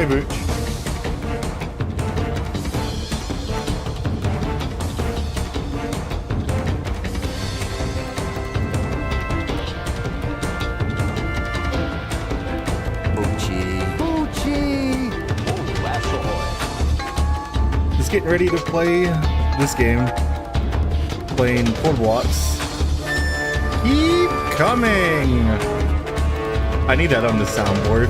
Hey, Booch. Just getting ready to play this game. Playing Portable Ops. Keep coming! I need that on the soundboard.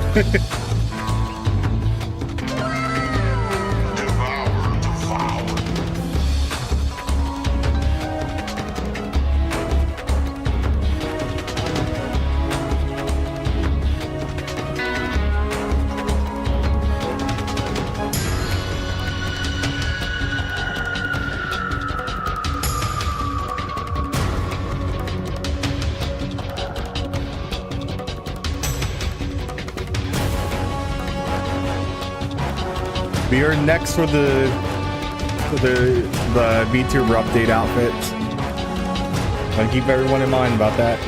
We are next for the Vtuber update outfits. I'll keep everyone in mind about that.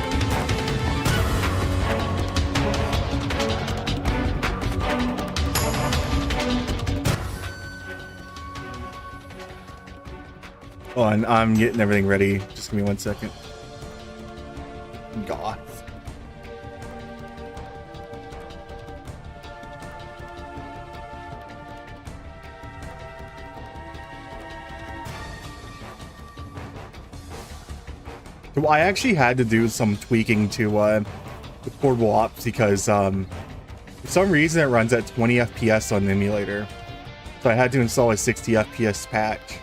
Oh, and I'm getting everything ready. Just give me 1 second. Goth. So I actually had to do some tweaking to the Portable Ops because for some reason it runs at 20 FPS on the emulator. So I had to install a 60 FPS patch.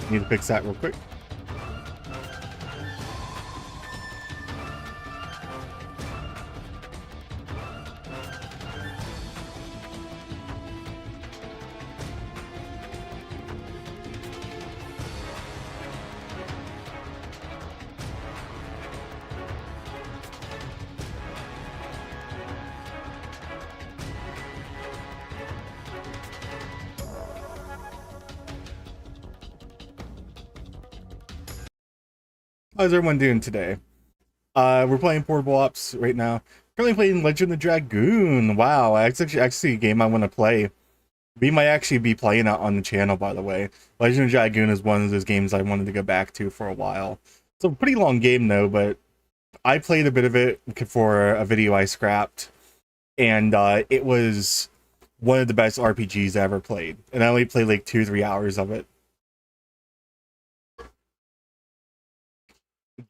Need to fix that real quick. How's everyone doing today? We're playing Portable Ops right now. Currently playing Legend of Dragoon. Wow, it's actually a game I want to play. We might actually be playing it on the channel, by the way. Legend of Dragoon is one of those games I wanted to go back to for a while. It's a pretty long game though, but I played a bit of it for a video I scrapped. And it was one of the best RPGs I ever played. And I only played like 2-3 hours of it.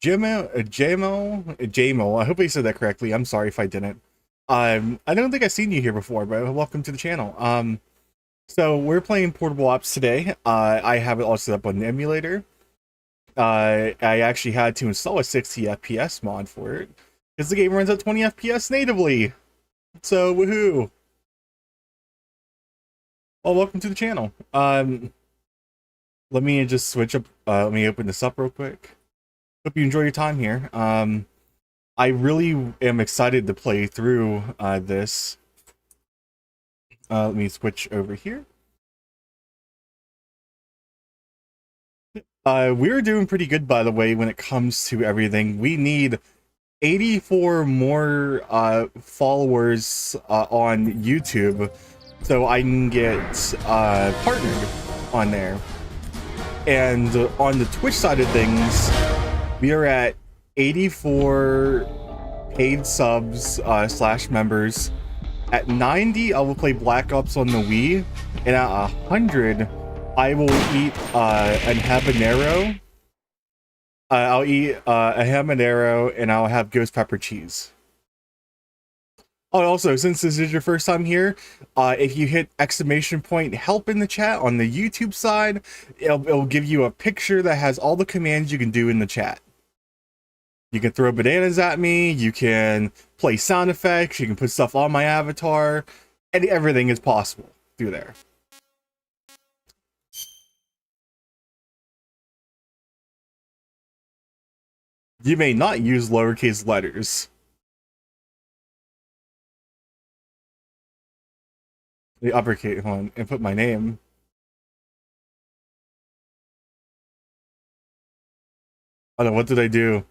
Jamo, I hope I said that correctly. I'm sorry if I didn't. I don't think I've seen you here before, but welcome to the channel. So we're playing Portable Ops today. I have it all set up on the emulator. I actually had to install a 60 FPS mod for it because the game runs at 20 FPS natively. So woohoo! Well, welcome to the channel. Let me just switch up. Let me open this up real quick. Hope you enjoy your time here. I really am excited to play through this. Let me switch over here. We're doing pretty good, by the way, when it comes to everything. We need 84 more followers on YouTube so I can get partnered on there. And on the Twitch side of things, we are at 84 paid subs / members. At 90, I will play Black Ops on the Wii. And at 100, I will eat a habanero. I'll eat a habanero and I'll have ghost pepper cheese. Oh, also, since this is your first time here, if you hit ! help in the chat on the YouTube side, it'll give you a picture that has all the commands you can do in the chat. You can throw bananas at me, you can play sound effects, you can put stuff on my avatar, and everything is possible through there. You may not use lowercase letters. The uppercase one, and put my name. Oh no, what did I do?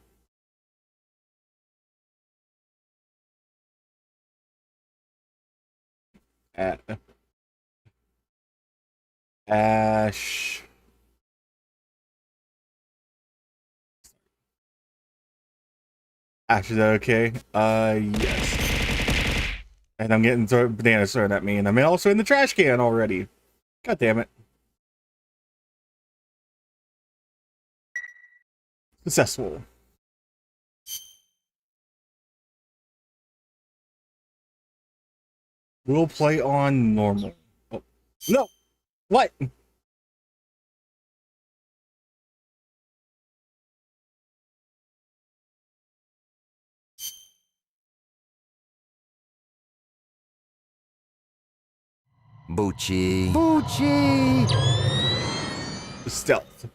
Ash. Ash, is that okay? Yes. And I'm getting bananas thrown at me, and I'm also in the trash can already. God damn it. Successful. We'll play on normal. Oh, no! What? Bucci. Bucci! Stealth.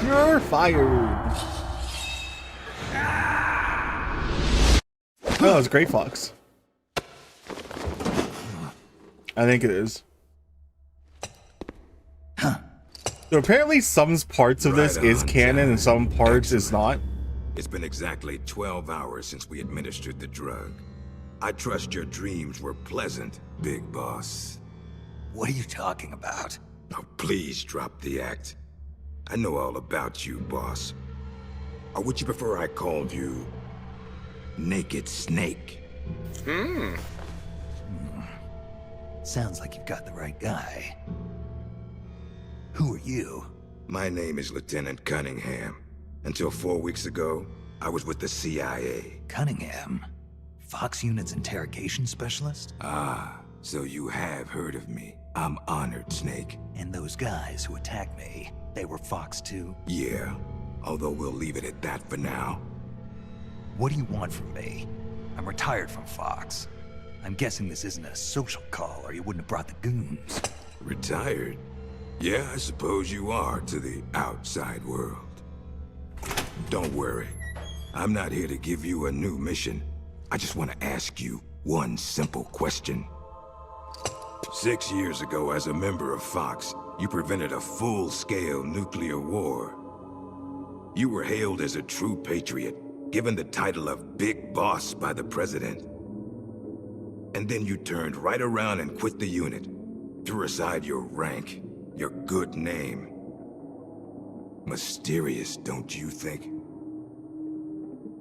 You're fired. Oh, that was Gray Fox. I think it is. So apparently some parts of this is canon and some parts is not. It's been exactly 12 hours since we administered the drug. I trust your dreams were pleasant, Big Boss. What are you talking about? Oh, please drop the act. I know all about you, boss. Or would you prefer I called you Naked Snake? Sounds like you've got the right guy. Who are you? My name is Lieutenant Cunningham. Until 4 weeks ago, I was with the CIA. Cunningham? Fox Unit's interrogation specialist? Ah, so you have heard of me. I'm honored, Snake. And those guys who attacked me, they were Fox too? Yeah, although we'll leave it at that for now. What do you want from me? I'm retired from Fox. I'm guessing this isn't a social call or you wouldn't have brought the goons. Retired? Yeah, I suppose you are to the outside world. Don't worry. I'm not here to give you a new mission. I just want to ask you one simple question. 6 years ago, as a member of Fox, you prevented a full-scale nuclear war. You were hailed as a true patriot, given the title of Big Boss by the President. And then you turned right around and quit the unit, threw aside your rank, your good name. Mysterious, don't you think?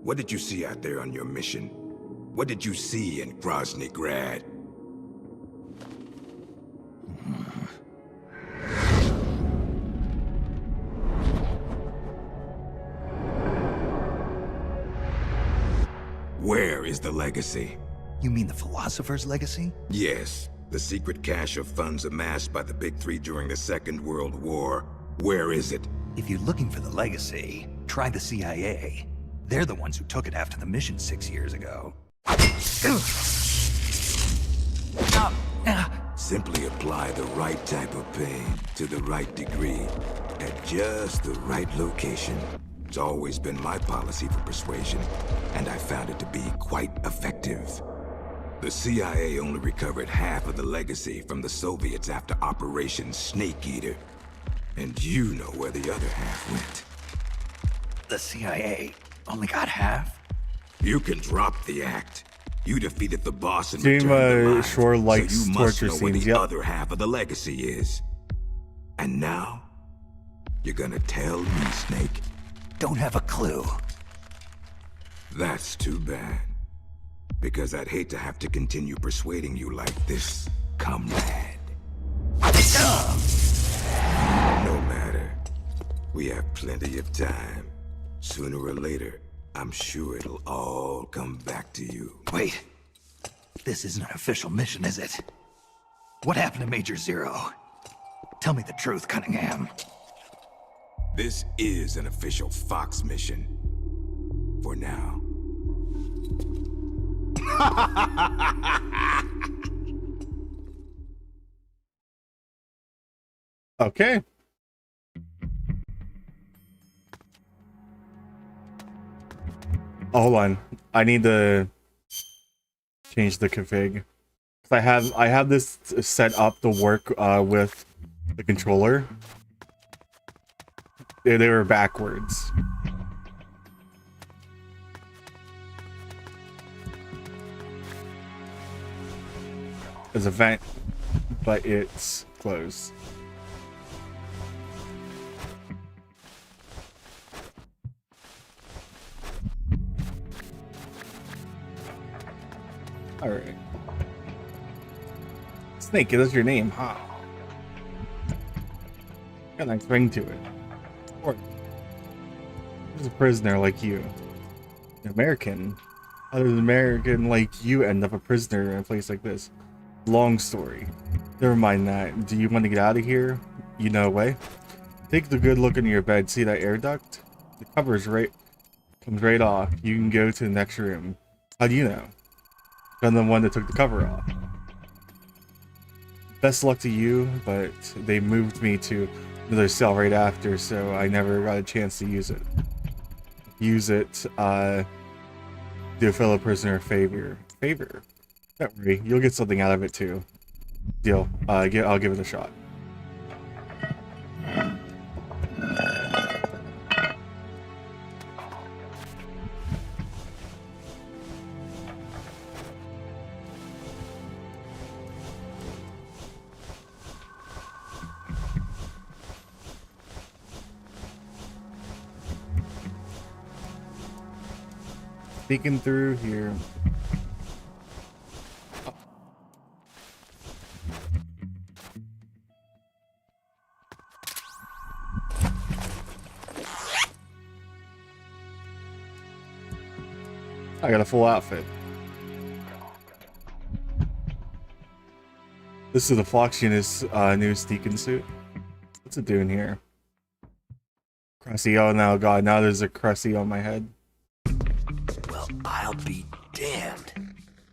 What did you see out there on your mission? What did you see in Grozny Grad? Where is the legacy? You mean the Philosopher's Legacy? Yes, the secret cache of funds amassed by the Big Three during the Second World War. Where is it? If you're looking for the legacy, try the CIA. They're the ones who took it after the mission 6 years ago. Simply apply the right type of pain to the right degree at just the right location. It's always been my policy for persuasion, and I found it to be quite effective. The CIA only recovered half of the legacy from the Soviets after Operation Snake Eater. And you know where the other half went. The CIA only got half? You can drop the act. You defeated the boss and Team returned the line, sure likes so you must torture know where scenes, the yep. other half of the legacy is. And now, you're gonna tell me, Snake? Don't have a clue. That's too bad. Because I'd hate to have to continue persuading you like this, comrade. No matter. We have plenty of time. Sooner or later, I'm sure it'll all come back to you. Wait. This isn't an official mission, is it? What happened to Major Zero? Tell me the truth, Cunningham. This is an official Fox mission. For now. Okay. Oh, hold on. I need to change the config. I have this set up to work with the controller. They were backwards. There's a vent, but it's closed. All right. Snake, that's your name, huh? Got a nice ring to it. Or there's a prisoner like you. An American. How does an American like you end up a prisoner in a place like this? Long story. Never mind that. Do you want to get out of here? You know a way? Take a good look into your bed. See that air duct? The cover's comes right off. You can go to the next room. How do you know? I'm the one that took the cover off. Best luck to you, but they moved me to another cell right after, so I never got a chance to use it. Use it, do a fellow prisoner a favor. Don't worry, you'll get something out of it too. Deal. I'll give it a shot. Peeking through here. I got a full outfit. This is the Fox Unit's new Deacon suit. What's it doing here? Crusty, oh no, god, now there's a crusty on my head. Well, I'll be damned.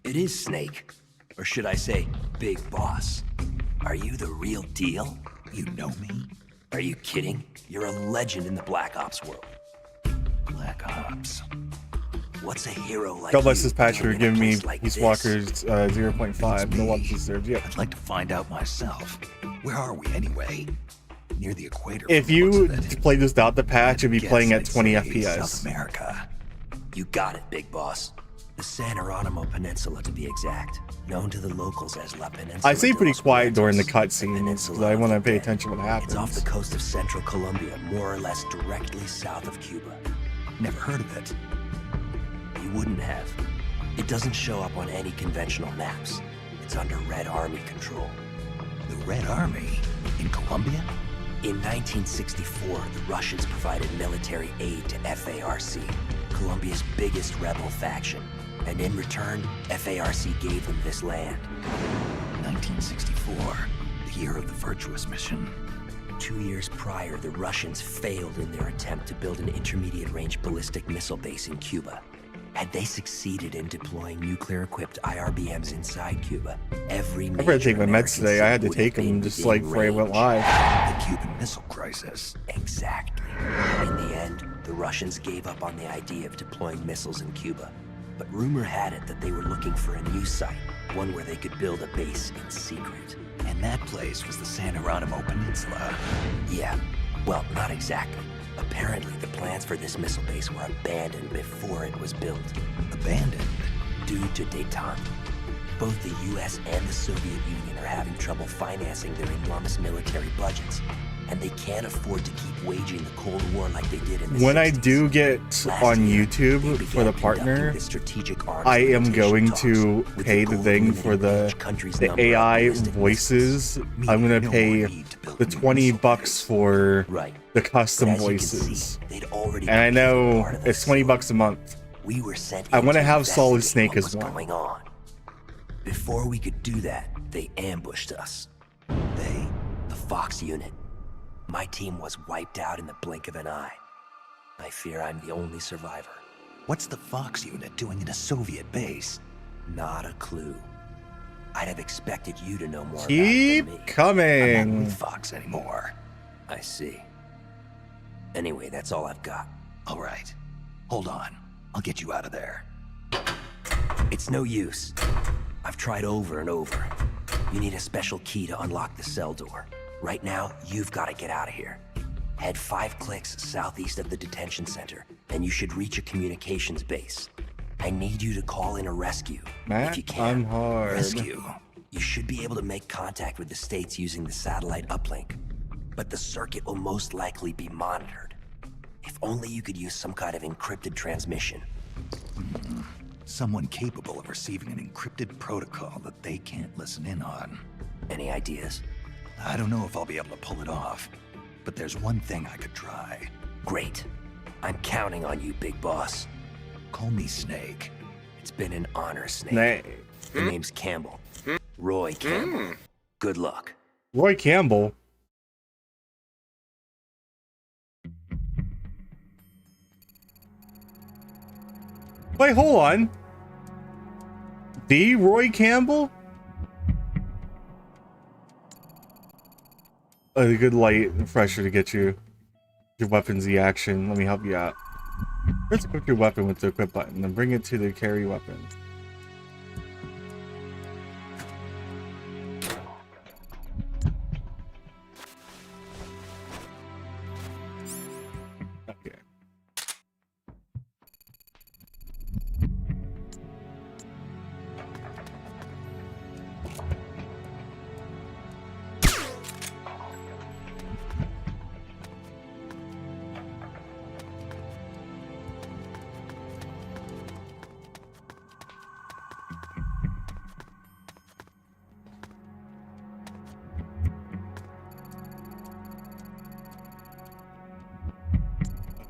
It is Snake. Or should I say, Big Boss. Are you the real deal? You know me? Are you kidding? You're a legend in the Black Ops world. Black Ops. What's a hero like God bless you this patch for doing in a giving me place like Peace this? Walker's 0.5. No one deserves. Yeah. I'd like to find out myself. Where are we anyway? Near the equator. If from the you looks of it. played this without the patch, it'd be Guess playing at I'd 20 say FPS. South America. You got it, Big Boss. The San Geronimo Peninsula, to be exact. Known to the locals as La Peninsula. I stay de pretty los quiet during the Muertos, cutscenes Peninsula because I of want to the pay Dead. attention to what happens. It's off the coast of central Colombia, more or less directly south of Cuba. Never heard of it. You wouldn't have. It doesn't show up on any conventional maps. It's under Red Army control. The Red Army? In Colombia? In 1964, the Russians provided military aid to FARC, Colombia's biggest rebel faction. And in return, FARC gave them this land. 1964. The year of the Virtuous Mission. 2 years prior, the Russians failed in their attempt to build an intermediate-range ballistic missile base in Cuba. Had they succeeded in deploying nuclear-equipped IRBMs inside Cuba, every I better take my major meds today. I had to American take city them would just have like been before I went range. live. The Cuban Missile Crisis. Exactly. In the end, the Russians gave up on the idea of deploying missiles in Cuba. But rumor had it that they were looking for a new site, one where they could build a base in secret. And that place was the San Geronimo Peninsula. Yeah, well, not exactly. Apparently, the plans for this missile base were abandoned before it was built. Abandoned. Due to détente. Both the US and the Soviet Union are having trouble financing their enormous military budgets. And they can't afford to keep waging the Cold War like they did in the When I 60s. do get Last on year, YouTube they for the began partner, conducting the strategic arms I am limitation going talks to with pay the the goal thing of for limiting each country's the number of AI ballistic voices. missiles. I'm gonna No pay more need to build the new $20 missile bucks base. for Right. the But custom as you can voices. see, they'd already And I completed know part of the it's 20 bucks a scheme. month. We were sent I in wanna to have Solid investigate Snake what as was well. going on. Before we could do that, they ambushed us. They? The Fox unit. My team was wiped out in the blink of an eye. I fear I'm the only survivor. What's the Fox unit doing in a Soviet base? Not a clue. I'd have expected you to know more Keep about it than me. I'm not coming. with Fox anymore. I see. Anyway, that's all I've got. All right. Hold on. I'll get you out of there. It's no use. I've tried over and over. You need a special key to unlock the cell door. Right now, you've got to get out of here. Head 5 clicks southeast of the detention center, and you should reach a communications base. I need you to call in a rescue. Matt, if you can. I'm hard. Rescue. You should be able to make contact with the States using the satellite uplink, but the circuit will most likely be monitored. If only you could use some kind of encrypted transmission. Someone capable of receiving an encrypted protocol that they can't listen in on. Any ideas? I don't know if I'll be able to pull it off, but there's one thing I could try. Great. I'm counting on you, big boss. Call me Snake. It's been an honor, Snake. Nay. The name's Campbell. Roy Campbell. Good luck. Roy Campbell. Wait, hold on. The Roy Campbell? A good light refresher to get you your weapons the action. Let me help you out. First equip your weapon with the equip button, then bring it to the carry weapon. Okay.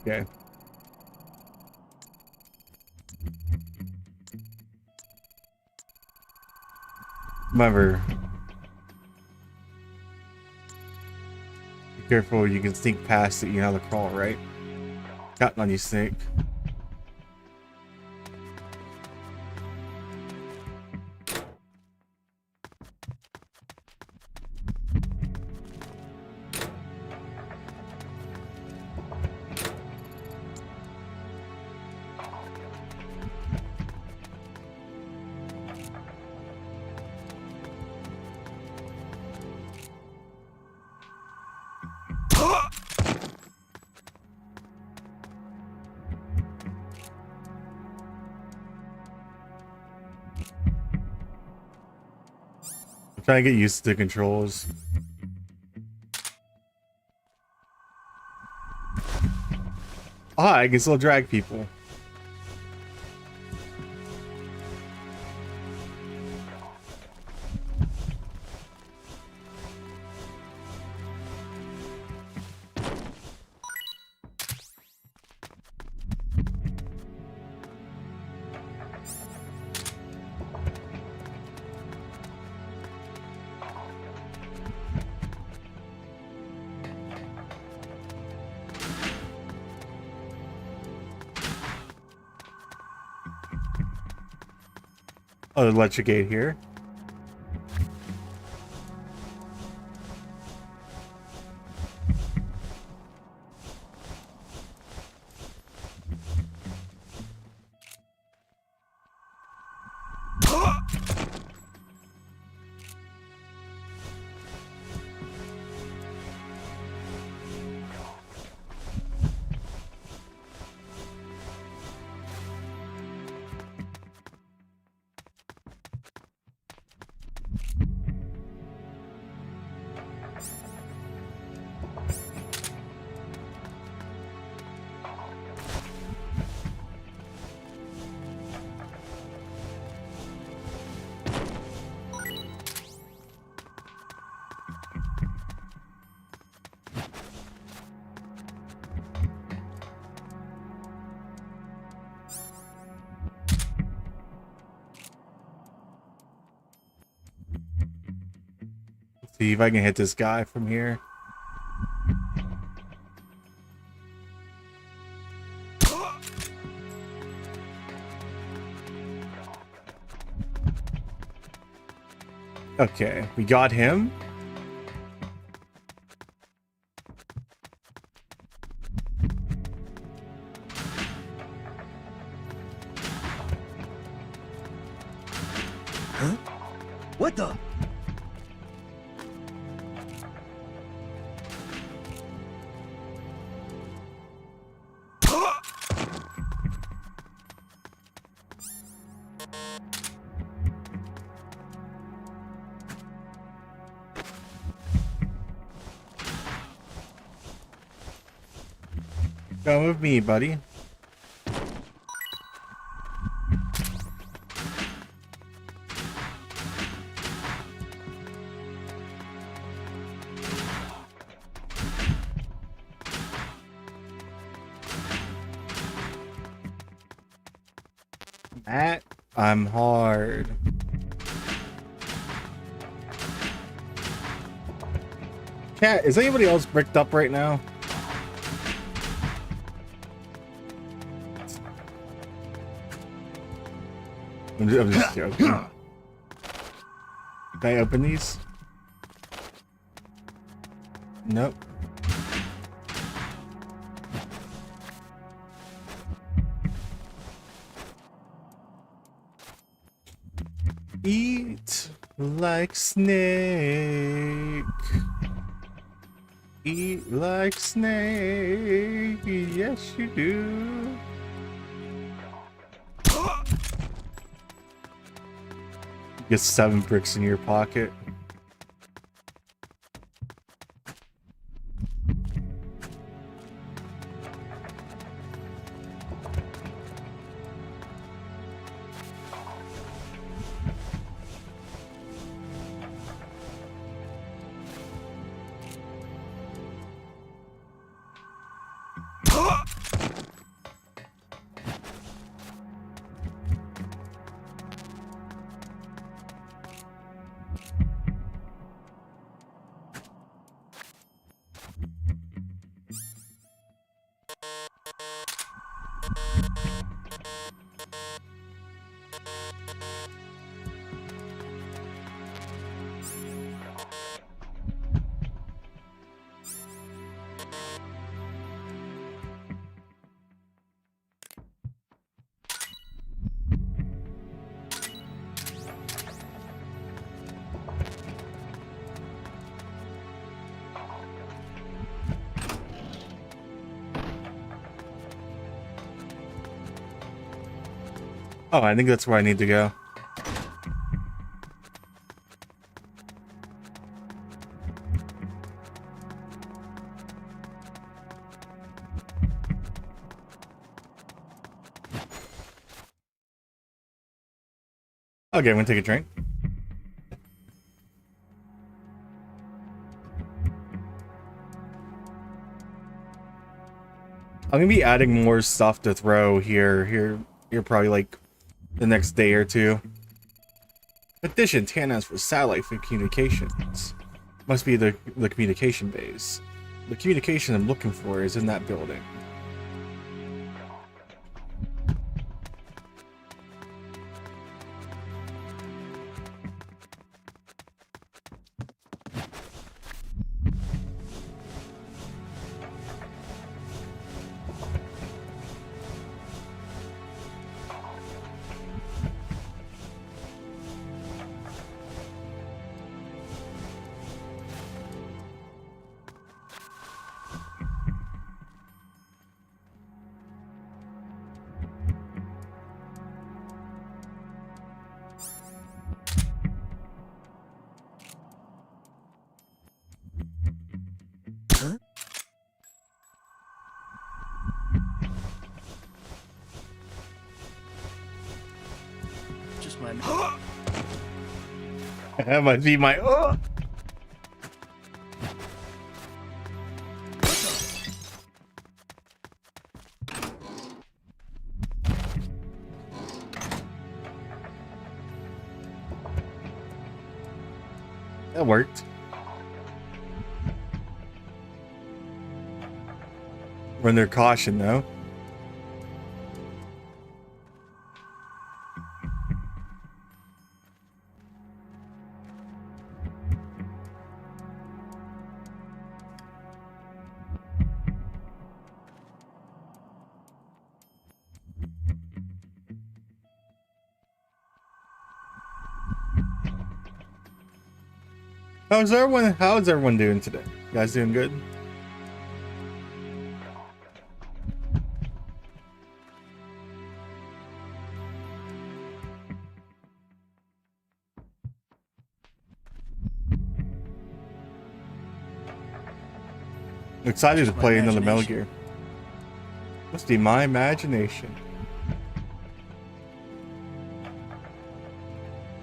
Okay. Remember, be careful, you can sneak past it, you know how to crawl, right? Counting on you, Snake. I'm trying to get used to the controls. Ah, I can still drag people. Oh, the electric gate here. See if I can hit this guy from here. Okay, we got him. Huh? What the? Come with me, buddy. Matt, I'm hard. Cat, is anybody else bricked up right now? I'm just joking. Can I open these? Nope. Eat like snake. Eat like snake. Yes, you do. Get 7 bricks in your pocket. Oh, I think that's where I need to go. Okay, I'm gonna take a drink. I'm gonna be adding more stuff to throw here probably like the next day or two. Addition, antennas for satellite for communications. Must be the communication base. The communication I'm looking for is in that building. That might be my. That worked. We're under caution, though. How's everyone doing today? You guys doing good? I'm excited to play another Metal Gear. Must be my imagination.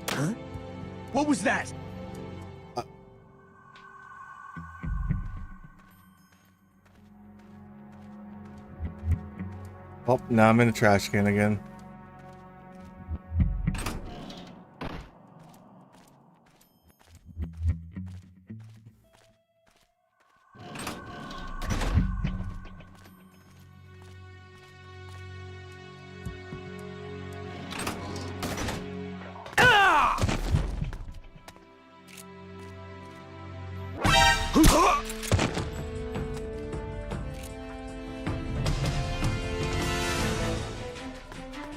Huh? What was that? Oh, now I'm in the trash can again.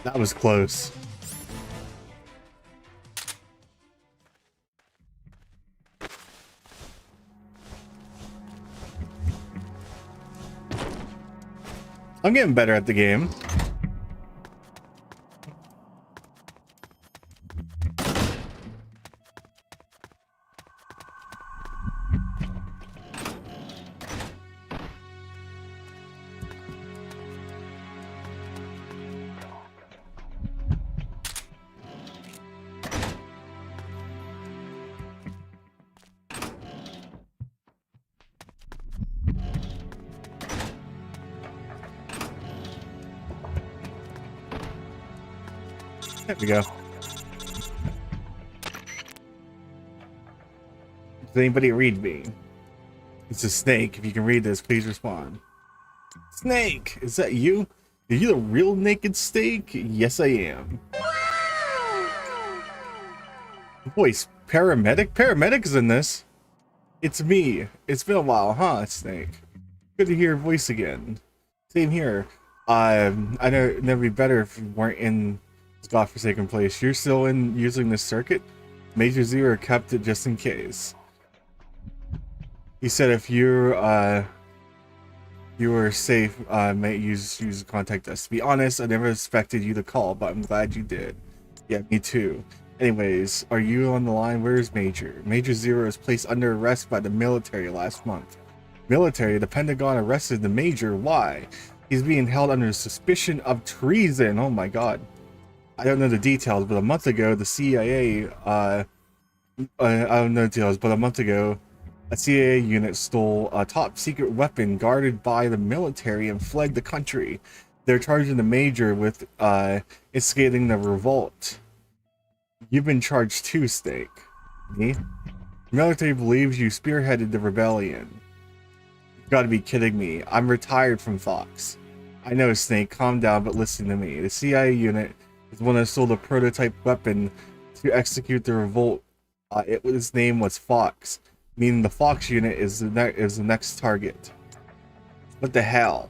That was close. I'm getting better at the game. There we go. Does anybody read me? It's a snake. If you can read this, please respond. Snake! Is that you? Are you the real naked snake? Yes, I am. Voice, paramedic? Paramedic's in this. It's me. It's been a while, huh, Snake? Good to hear your voice again. Same here. I know it'd never be better if you weren't in this godforsaken place. You're still in using this circuit? Major Zero kept it just in case. He said if you were safe, may use contact us. To be honest, I never expected you to call, but I'm glad you did. Yeah, me too. Anyways, are you on the line? Where's Major? Major Zero was placed under arrest by the military last month. Military? The Pentagon arrested the Major. Why? He's being held under suspicion of treason. Oh my god. I don't know the details, but a month ago, the CIA, I don't know the details, but a month ago, a CIA unit stole a top secret weapon guarded by the military and fled the country. They're charging the Major with instigating the revolt. You've been charged too, Snake. Me? The military believes you spearheaded the rebellion. You've got to be kidding me. I'm retired from Fox. I know, Snake. Calm down, but listen to me. The CIA unit is the one that stole the prototype weapon to execute the revolt. Its name was Fox, meaning the Fox unit is the next target. What the hell?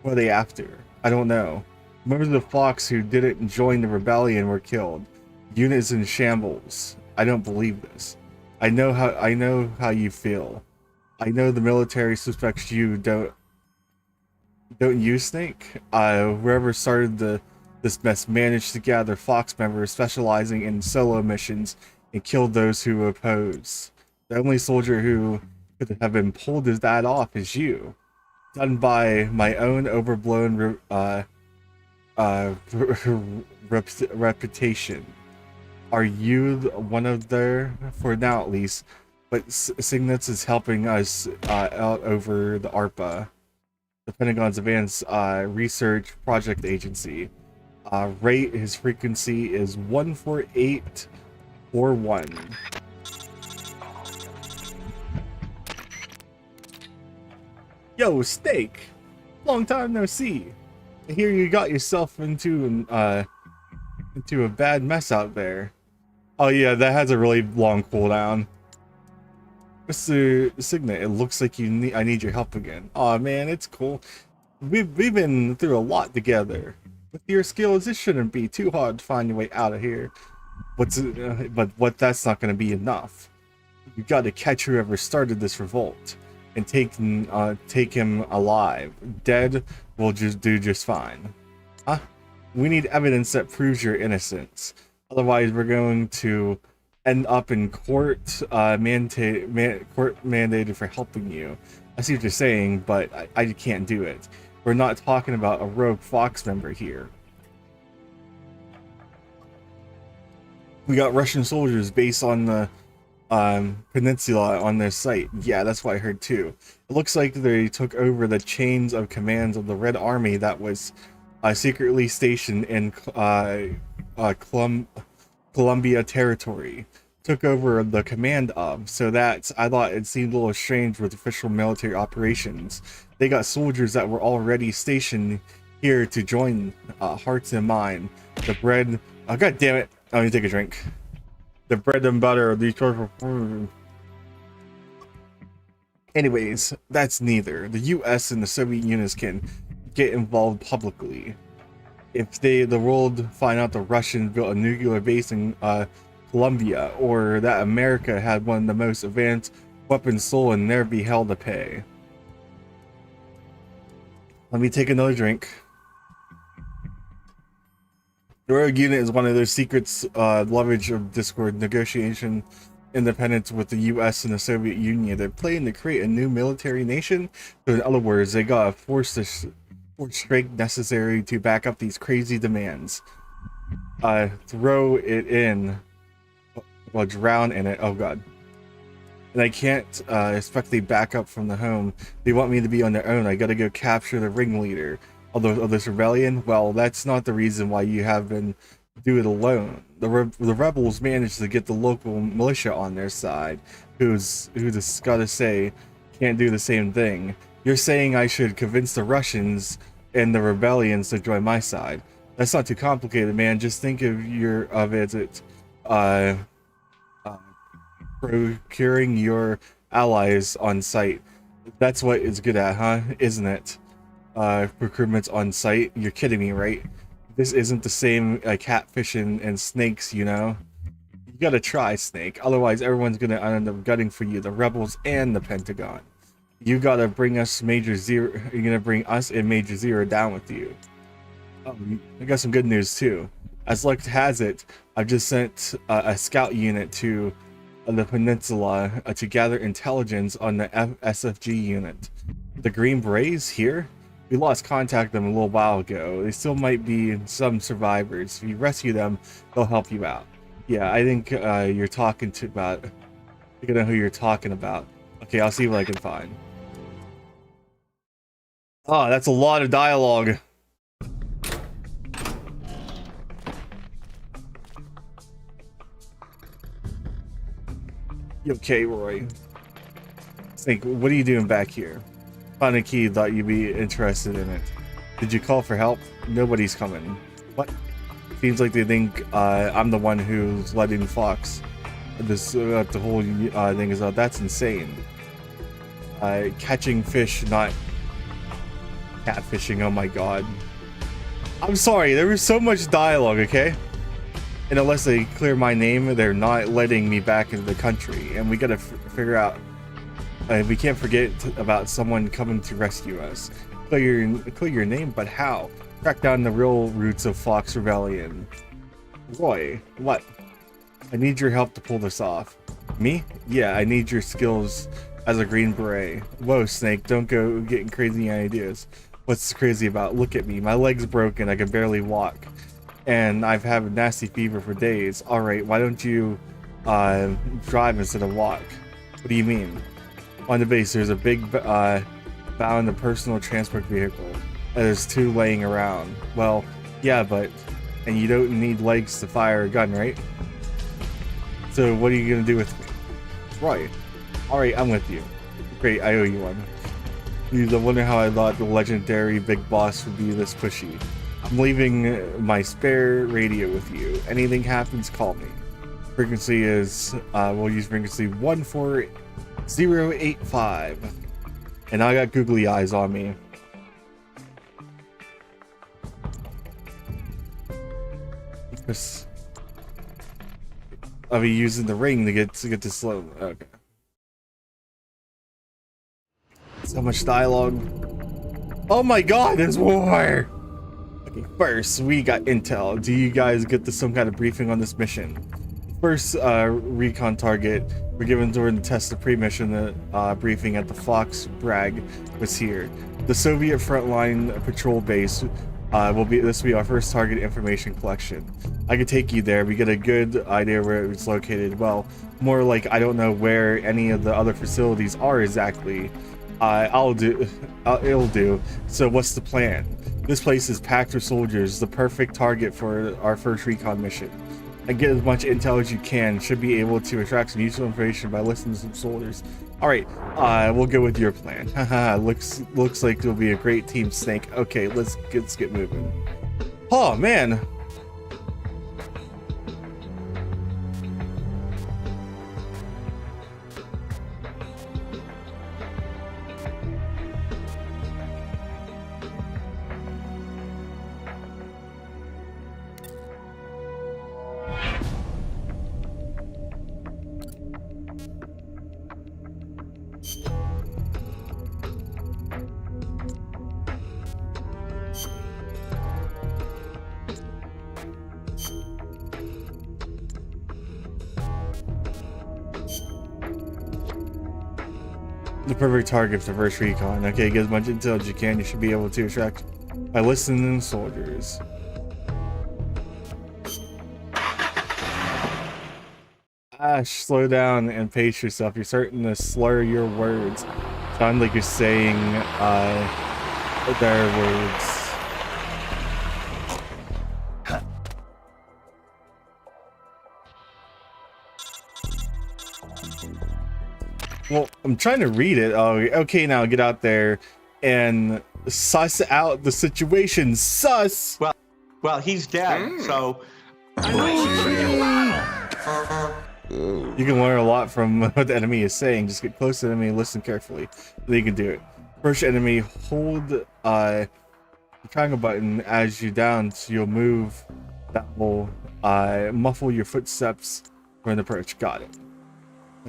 What are they after? I don't know. Members of the Fox who didn't join the rebellion were killed. Unit is in shambles. I don't believe this. I know how you feel. I know the military suspects you. Don't you, Snake? Whoever started this mess managed to gather Fox members specializing in solo missions and killed those who oppose. The only soldier who could have been pulled that off is you. Done by my own overblown reputation. Are you one of their, for now at least, but Cygnus is helping us out over the ARPA, the Pentagon's Advanced Research Project Agency. Rate, his frequency is 14841. Yo, Snake! Long time no see. I hear you got yourself into a bad mess out there. Oh yeah, that has a really long cooldown. Mr. Signet, it looks like I need your help again. Aw man, it's cool. We've been through a lot together. With your skills, it shouldn't be too hard to find your way out of here. But that's not gonna be enough. You gotta catch whoever started this revolt and take him alive. Dead will do just fine. Huh? We need evidence that proves your innocence. Otherwise, we're going to end up in court mandated for helping you. I see what you're saying, but I can't do it. We're not talking about a rogue Fox member here. We got Russian soldiers based on the peninsula on their site. Yeah, that's what I heard too. It looks like they took over the chains of commands of the Red Army that was secretly stationed in Columbia territory. Took over the command of, so that I thought it seemed a little strange with official military operations. They got soldiers that were already stationed here to join hearts and mind. The bread, oh god damn it, let me take a drink. The bread and butter of these social. Anyways, that's neither. The US and the Soviet Union can get involved publicly. If the world find out the Russians built a nuclear base in Colombia, or that America had one of the most advanced weapons stolen, there'd be hell to pay. Let me take another drink. The Rogue Unit is one of those secrets, leverage of Discord negotiation independence with the US and the Soviet Union. They're planning to create a new military nation. So in other words, they got a force strength necessary to back up these crazy demands. Throw it in. Well, drown in it. Oh god. And I can't expect they back up from the home. They want me to be on their own. I gotta go capture the ringleader of this rebellion. Well, that's not the reason why you have been do it alone. The rebels managed to get the local militia on their side, who just gotta say can't do the same thing. You're saying I should convince the Russians and the rebellions to join my side. That's not too complicated, man. Just think of it procuring your allies on site. That's what it's good at, huh? Isn't it? Procurements on site. You're kidding me, right? This isn't the same catfishing and snakes, you know? You gotta try, Snake. Otherwise, everyone's gonna end up gutting for you, the rebels and the Pentagon. You gotta bring us Major Zero. You're gonna bring us and Major Zero down with you. I got some good news too. As luck has it, I've just sent a scout unit to the peninsula to gather intelligence on the SFG unit. The Green Berets here? We lost contact with them a little while ago. They still might be some survivors. If you rescue them, they'll help you out. Yeah, I think you're talking about. You know who you're talking about. Okay, I'll see what I can find. Oh, that's a lot of dialogue. You okay, Roy? Snake, what are you doing back here? Found a key, thought you'd be interested in it. Did you call for help? Nobody's coming. What? Seems like they think I'm the one who's letting Fox. This the whole thing is that's insane. Catching fish, not catfishing. Oh my god. I'm sorry, there was so much dialogue, okay? And unless they clear my name, they're not letting me back into the country. And we gotta figure out. We can't forget about someone coming to rescue us. Clear your name, but how? Track down the real roots of Fox Rebellion. Roy, what? I need your help to pull this off. Me? Yeah, I need your skills as a Green Beret. Whoa, Snake, don't go getting crazy ideas. What's crazy about? Look at me. My leg's broken. I can barely walk. And I've had a nasty fever for days. Alright, why don't you drive instead of walk? What do you mean? On the base, there's a big bound of personal transport vehicle. And there's two laying around. Well, yeah, but... And you don't need legs to fire a gun, right? So what are you gonna do with me? Right. Alright, I'm with you. Great, I owe you one. You wonder how I thought the legendary big boss would be this pushy. I'm leaving my spare radio with you. Anything happens, call me. Frequency is, we'll use frequency 14085. And I got googly eyes on me. Because I'll be using the ring to get to slow. Okay. So much dialogue. Oh my god, there's more! Okay, first, we got intel. Do you guys get some kind of briefing on this mission? First recon target we're given during the test of pre-mission briefing at the Fox Bragg was here. The Soviet frontline patrol base will be our first target information collection. I could take you there. We get a good idea where it's located. Well, more like I don't know where any of the other facilities are exactly. It'll do. So what's the plan? This place is packed with soldiers, the perfect target for our first recon mission. And get as much intel as you can. Should be able to extract some useful information by listening to some soldiers. All right, we'll go with your plan. Haha, looks like it'll be a great team, Snake. Okay, let's get moving. Oh man. The perfect target for the first recon. Okay, get as much intel as you can. You should be able to attract by listening to soldiers. Ash, slow down and pace yourself. You're starting to slur your words. Sound like you're saying their words. Well, I'm trying to read it. Oh, okay, now get out there and suss out the situation. Suss! Well, he's dead, so... You can learn a lot from what the enemy is saying. Just get close to the enemy and listen carefully. Then you can do it. First enemy, hold the triangle button as you down, so you'll move. That will muffle your footsteps from the approach. Got it.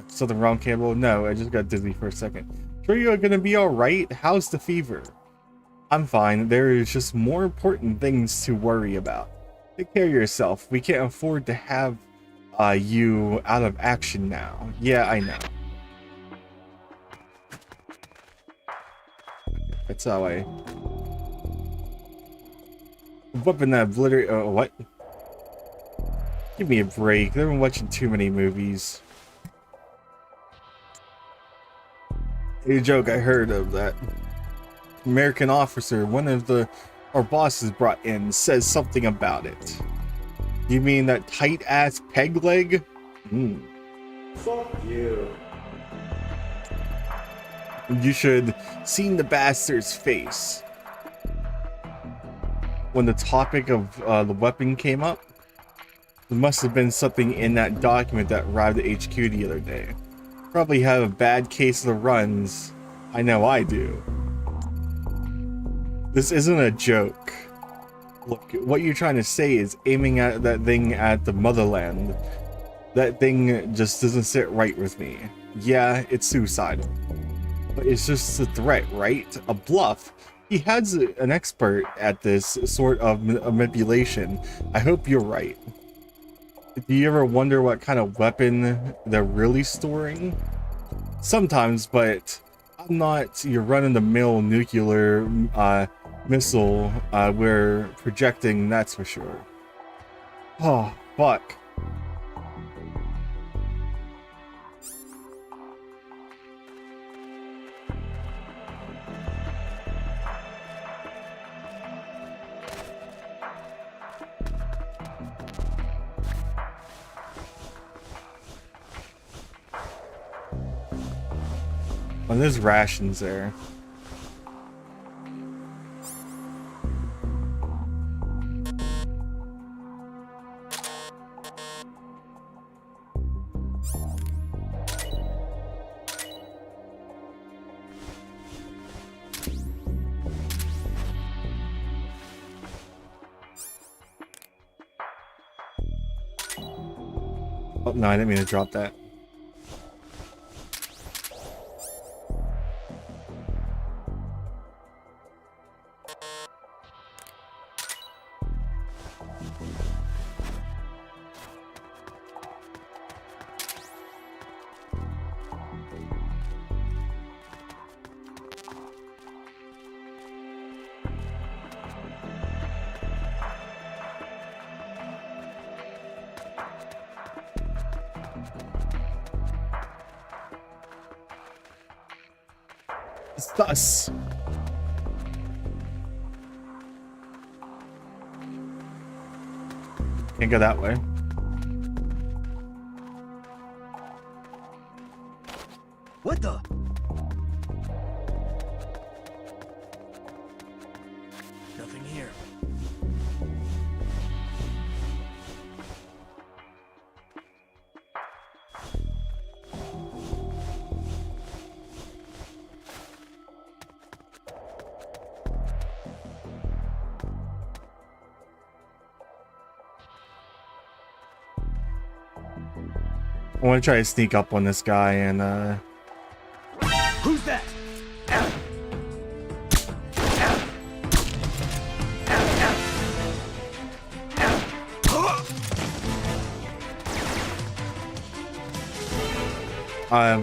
Something wrong, Campbell? No, I just got dizzy for a second. Sure you're gonna be alright? How's the fever? I'm fine. There is just more important things to worry about. Take care of yourself. We can't afford to have you out of action now. Yeah, I know. That's how I... Weapon that obliterate... Oh, what? Give me a break. I've been watching too many movies. A joke I heard of that American officer, one of our bosses brought in, says something about it. You mean that tight ass peg leg? Fuck you. You should seen the bastard's face when the topic of the weapon came up. There must have been something in that document that arrived at HQ the other day. Probably have a bad case of the runs. I know I do. This isn't a joke. Look, what you're trying to say is aiming at that thing at the motherland. That thing just doesn't sit right with me. Yeah, it's suicidal. But it's just a threat, right? A bluff. He has an expert at this sort of manipulation. I hope you're right. Do you ever wonder what kind of weapon they're really storing? Sometimes, but I'm not your run-of-the-mill nuclear missile we're projecting, that's for sure. Oh, fuck. Oh, there's rations there. Oh, no, I didn't mean to drop that. Sus. Can't go that way. What the? Nothing here. I want to try to sneak up on this guy and Who's that? I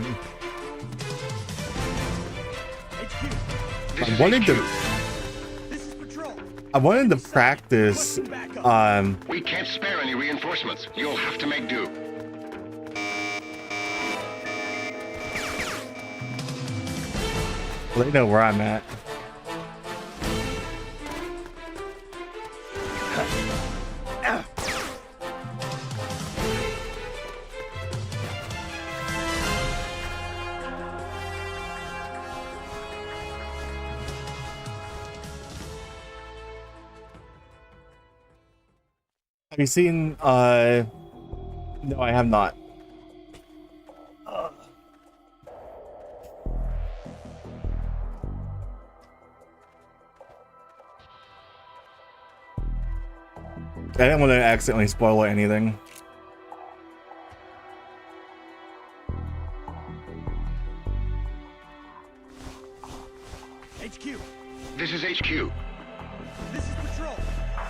wanted to This is patrol. I wanted to practice We can't spare any reinforcements. You'll have to make do. let me know where I'm at. Have you seen no, I have not. I didn't want to accidentally spoil anything. HQ. This is HQ. This is patrol.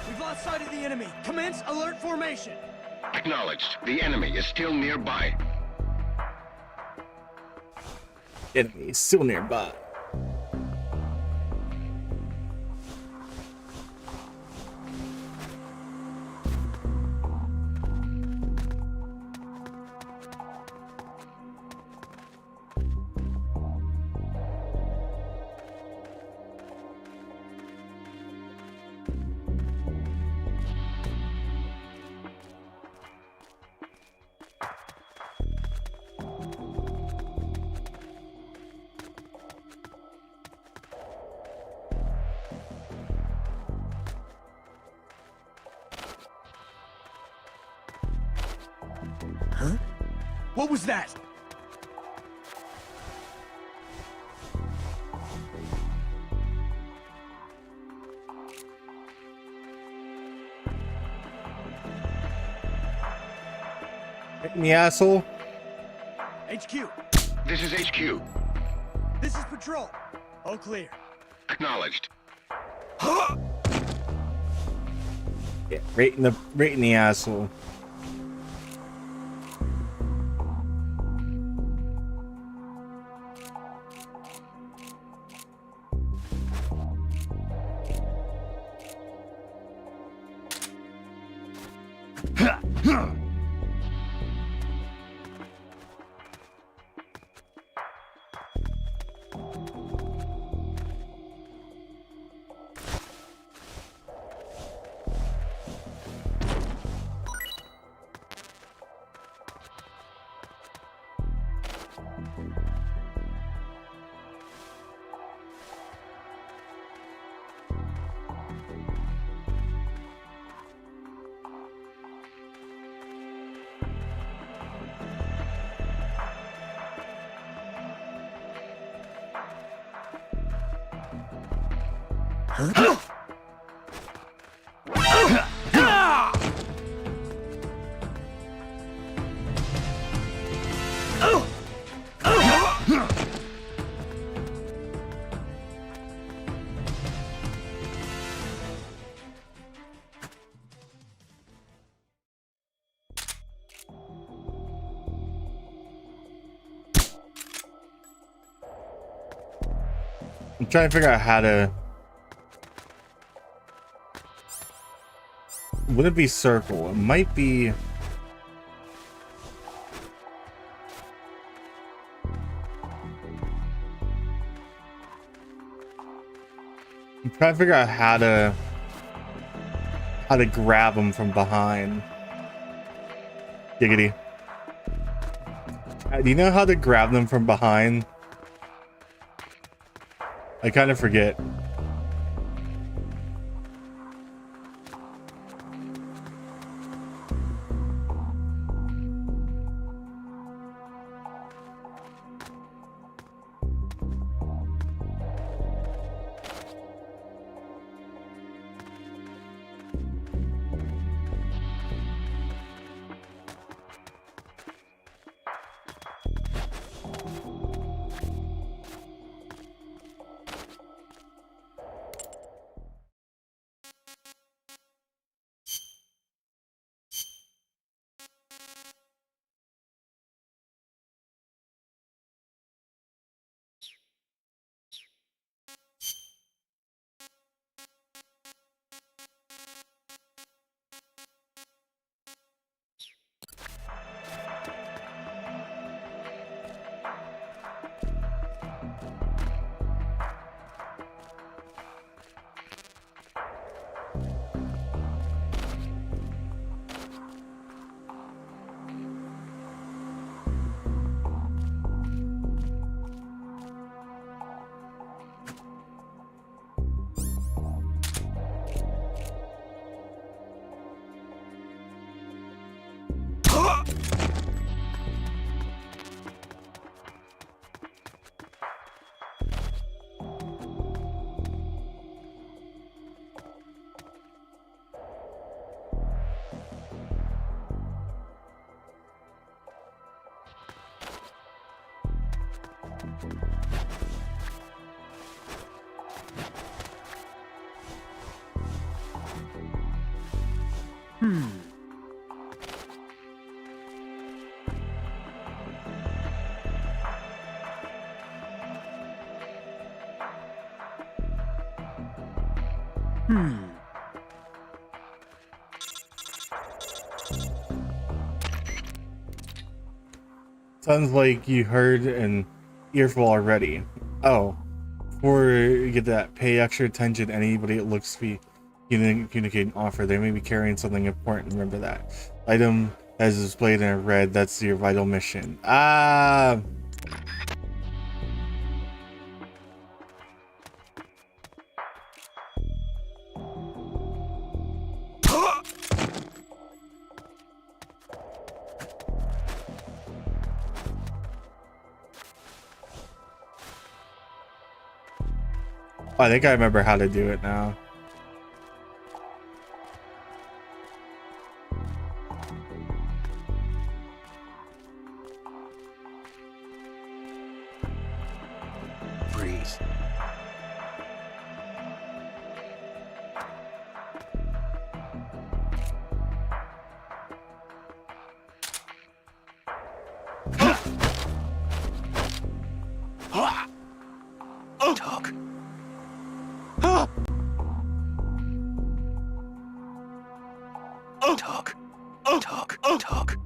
We've lost sight of the enemy. Commence alert formation. Acknowledged. The enemy is still nearby. Enemy is still nearby. What was that? Hit me, asshole. HQ. This is HQ. This is patrol. All clear. Acknowledged. Yeah, right in the asshole. I'm trying to figure out how to. Would it be circle? It might be. Trying to figure out how to grab him from behind. Giggity. Do you know how to grab them from behind? I kind of forget. Sounds like you heard an earful already. Oh, before you get that, pay extra attention to anybody that looks to be communicating offer. They may be carrying something important. Remember that. Item as displayed in red, that's your vital mission. I think I remember how to do it now. Freeze. Talk. Talk. Talk. Talk.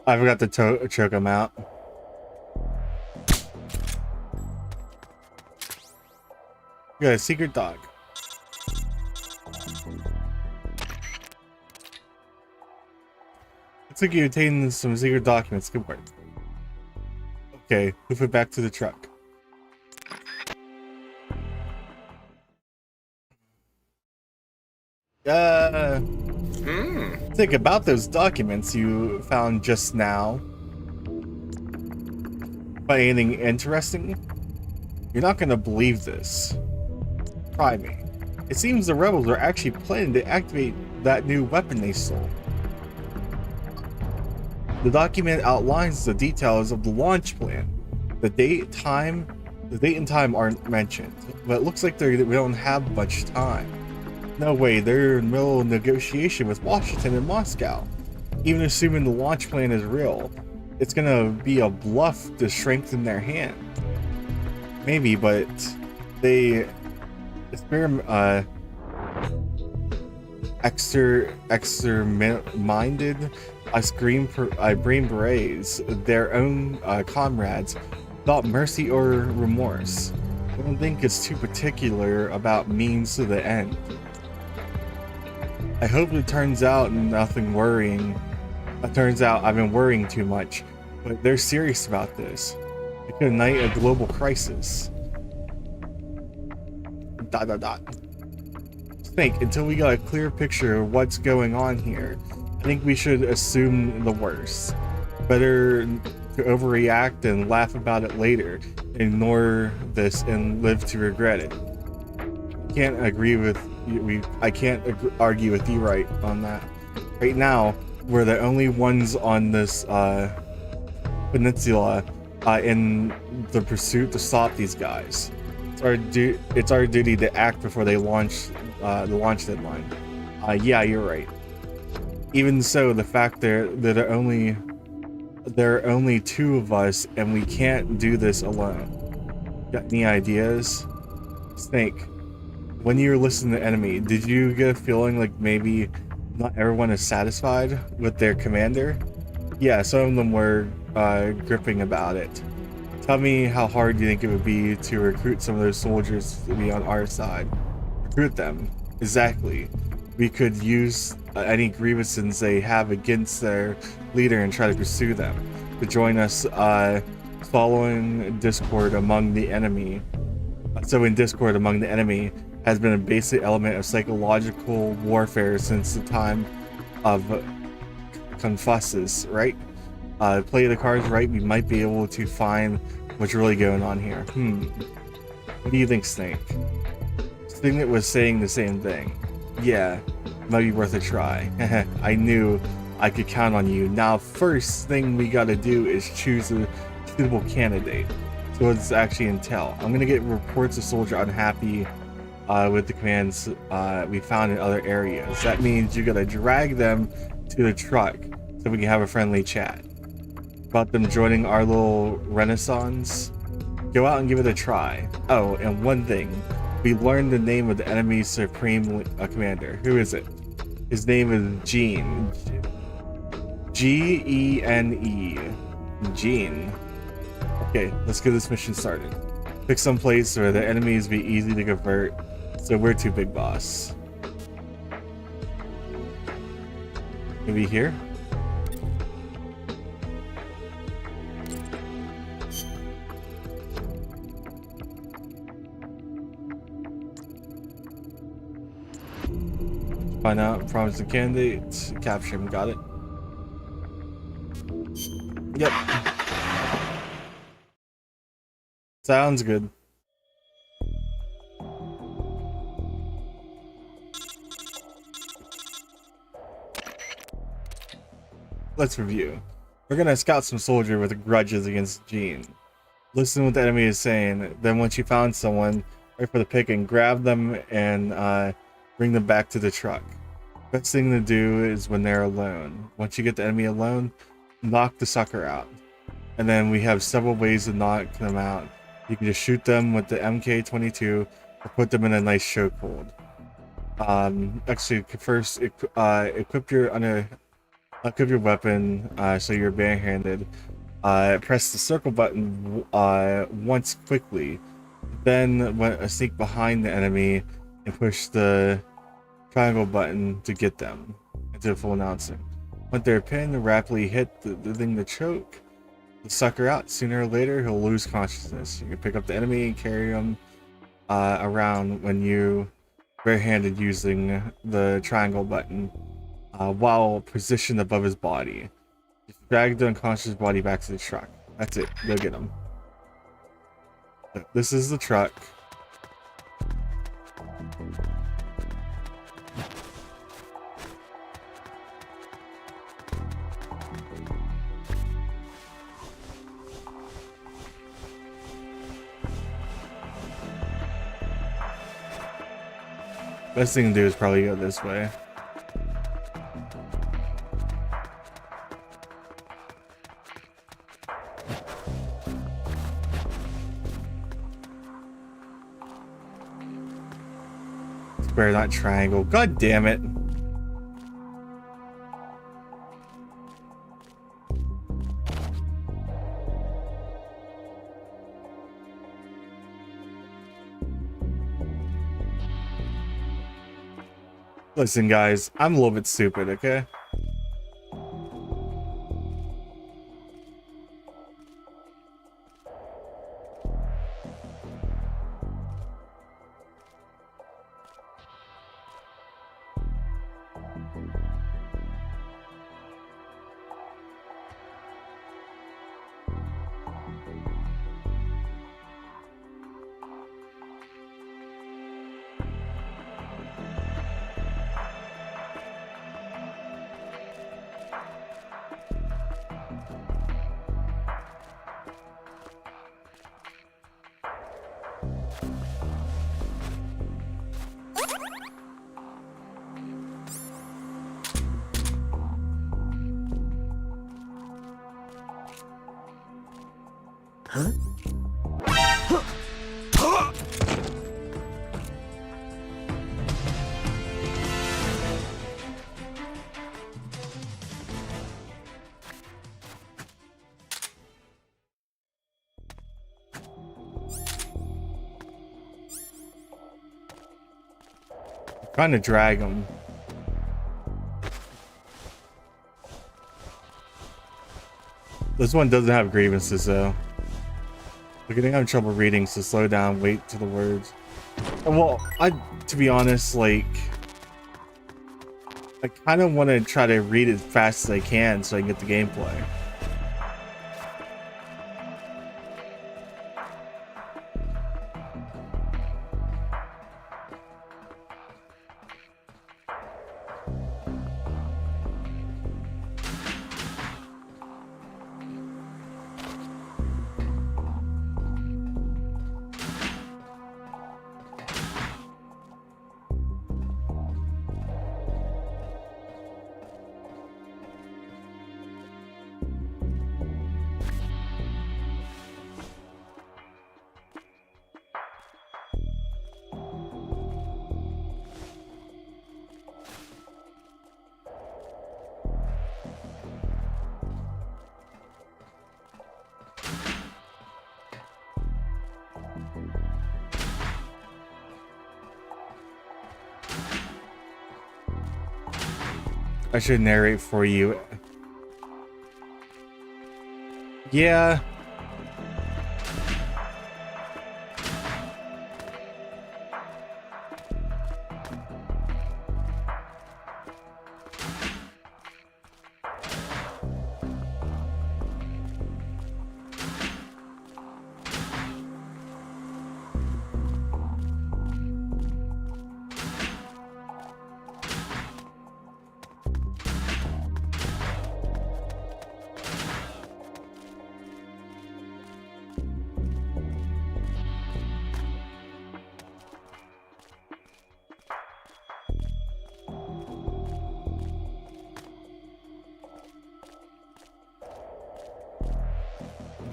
I forgot to choke him out. You got a secret dog. Looks like you obtained some secret documents. Good work. Okay, move it back to the truck. Think about those documents you found just now. Find anything interesting? You're not gonna believe this. Try me. It seems the rebels are actually planning to activate that new weapon they stole. The document outlines the details of the launch plan. The date and time aren't mentioned, but it looks like we don't have much time. No way, they're in the middle of negotiation with Washington and Moscow. Even assuming the launch plan is real, it's gonna be a bluff to strengthen their hand. Maybe, but they minded Green Berets, their own comrades, without mercy or remorse. I don't think it's too particular about means to the end. I hope it turns out nothing worrying. It turns out I've been worrying too much, but they're serious about this. It could ignite a global crisis. ... Think until we got a clear picture of what's going on here. I think we should assume the worst. Better to overreact and laugh about it later. Ignore this and live to regret it. I can't argue with you right on that. Right now, we're the only ones on this peninsula in the pursuit to stop these guys. It's our duty to act before they launch the launch deadline. Yeah, you're right. Even so, the fact there are only two of us, and we can't do this alone. Got any ideas? Snake, when you were listening to enemy, did you get a feeling like maybe not everyone is satisfied with their commander? Yeah, some of them were gripping about it. Tell me how hard you think it would be to recruit some of those soldiers to be on our side. Recruit them. Exactly. We could use any grievances they have against their leader and try to pursue them. To join us following discord among the enemy. Sowing discord among the enemy has been a basic element of psychological warfare since the time of Confucius, right? Play the cards right, we might be able to find what's really going on here. What do you think, Snake? Signet was saying the same thing. Yeah, might be worth a try. I knew I could count on you. Now, first thing we gotta do is choose a suitable candidate. So let's actually intel. I'm gonna get reports of soldier unhappy with the commands we found in other areas. That means you gotta drag them to the truck so we can have a friendly chat. About them joining our little renaissance. Go out and give it a try. Oh, and one thing. We learned the name of the enemy's supreme commander. Who is it? His name is Gene. G-E-N-E. Gene. Okay, let's get this mission started. Pick some place where the enemies be easy to convert, so we're too big boss. Maybe here? Find out, promise the candidate, capture him, got it. Yep. Sounds good. Let's review. We're gonna scout some soldier with grudges against Gene. Listen to what the enemy is saying, then once you found someone, right for the picking, grab them and bring them back to the truck. Best thing to do is when they're alone. Once you get the enemy alone, knock the sucker out. And then we have several ways to knock them out. You can just shoot them with the MK22 or put them in a nice chokehold. Actually, first equip your weapon so you're barehanded. Press the circle button once quickly. Then sneak behind the enemy and push the triangle button to get them into full announcing. When they're pinned, rapidly hit the thing to choke the sucker out. Sooner or later, he'll lose consciousness. You can pick up the enemy and carry him around when you barehanded using the triangle button while positioned above his body. Just drag the unconscious body back to the truck. That's it. Go get him. This is the truck. Best thing to do is probably go this way. Square, not triangle. God damn it. Listen, guys, I'm a little bit stupid, okay? Trying to drag him. This one doesn't have grievances though. We're getting having trouble reading, so slow down, wait to the words. Well, to be honest, like, I kind of want to try to read as fast as I can so I can get the gameplay. I should narrate for you. Yeah.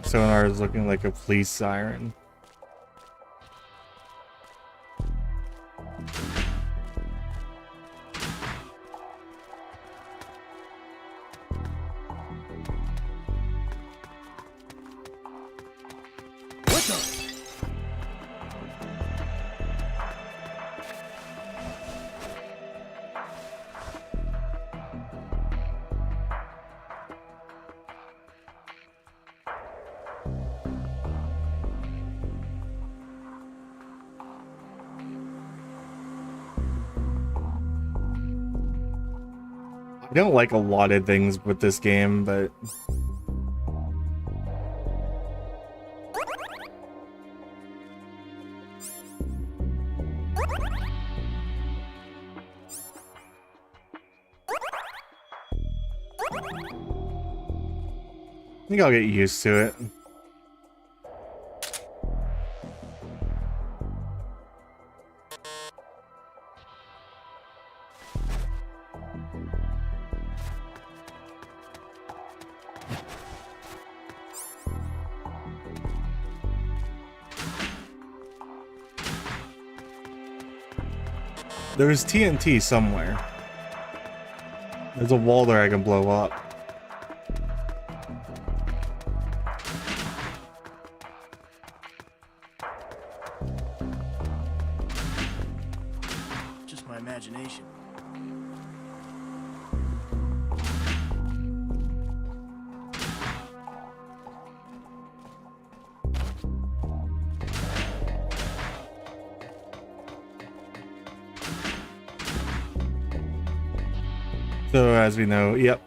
Sonar is looking like a police siren. I don't like a lot of things with this game, but I think I'll get used to it. There's TNT somewhere. There's a wall there I can blow up. Just my imagination. So as we know, yep.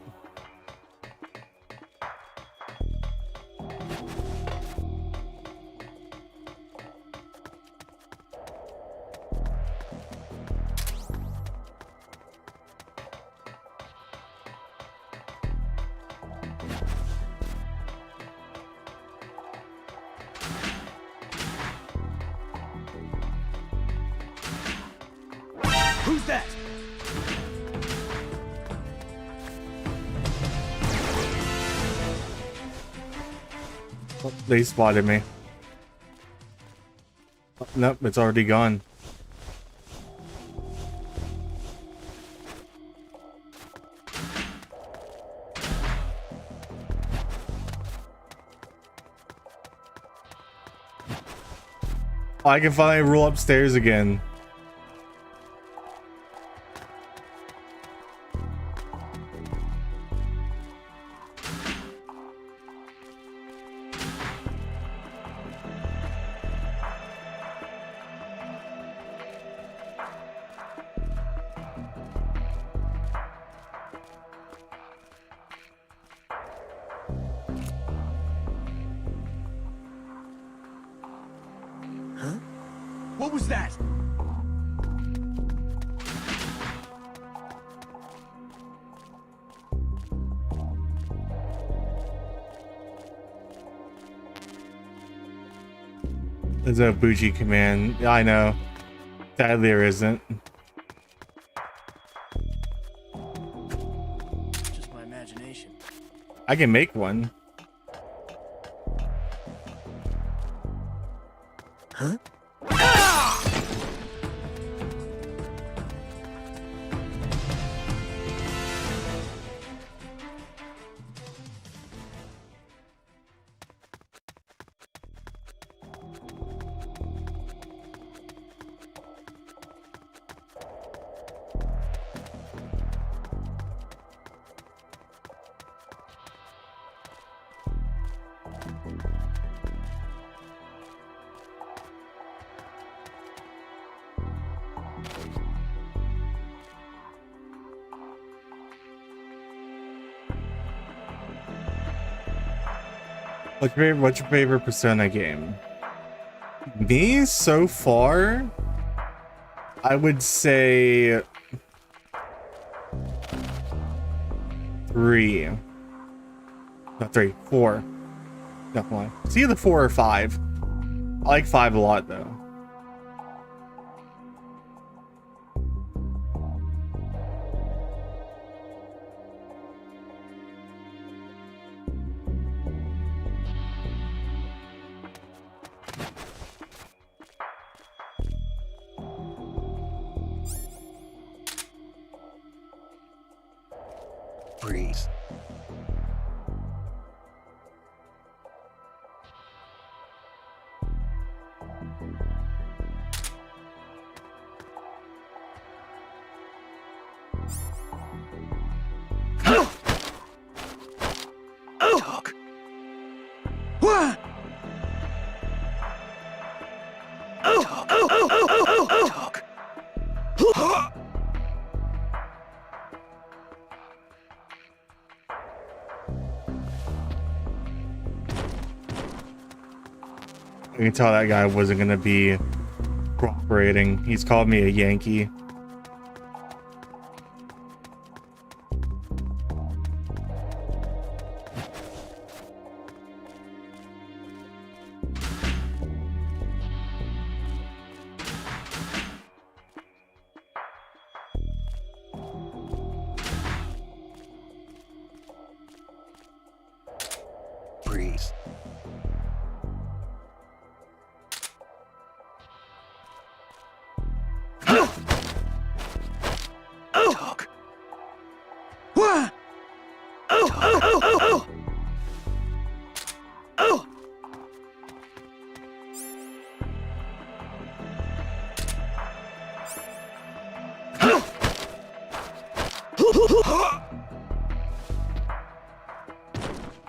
Who's that? Oh, they spotted me. Oh, nope, it's already gone. Oh, I can finally roll upstairs again. What was that? There's a bougie command. Yeah, I know. Sadly, there isn't. Just my imagination. I can make one. Huh? What's your favorite Persona game? Me, so far, I would say 3. Not 3, 4. Definitely. It's either 4 or 5. I like 5 a lot though. Breeze. Talk. What? Talk. I can tell that guy wasn't gonna be cooperating. He's called me a Yankee. Breeze. What? Oh, oh, oh, oh, oh! Oh!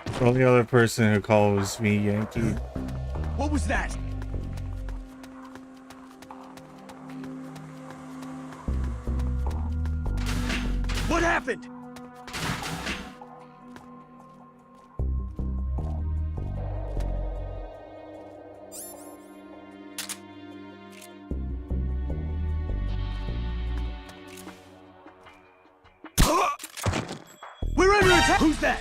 The only other person who calls me Yankee. What was that? What happened? We're under attack! Who's that?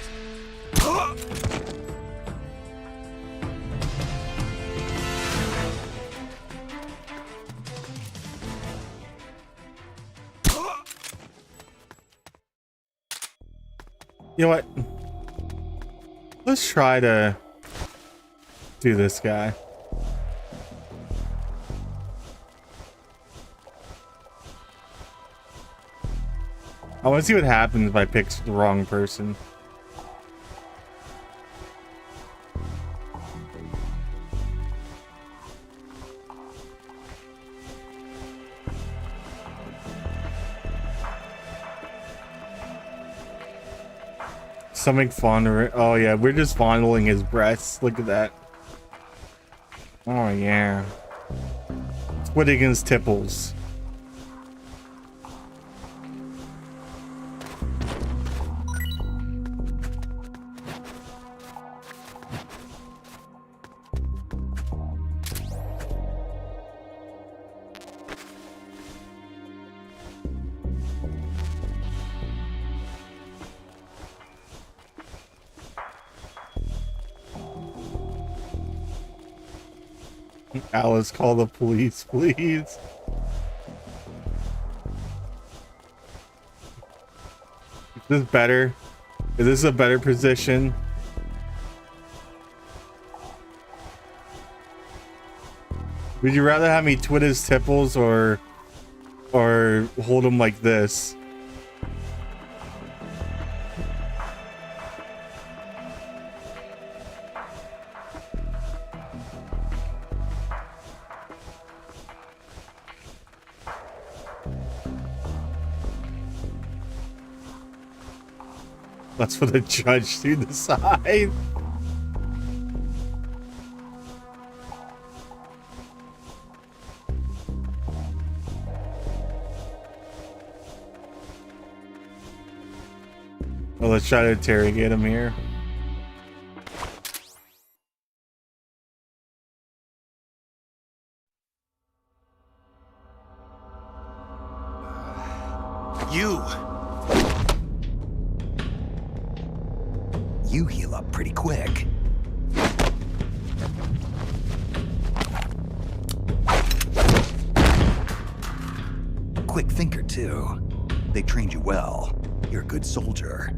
You know what? Let's try to do this guy. I want to see what happens if I pick the wrong person. Something fondling. Oh yeah, we're just fondling his breasts. Look at that. Oh yeah. Splitting his tipples. Alice, call the police, please. Is this better? Is this a better position? Would you rather have me twit his tipples or hold him like this? That's for the judge to decide. Well, let's try to interrogate him here. You heal up pretty quick. Quick thinker, too. They trained you well. You're a good soldier.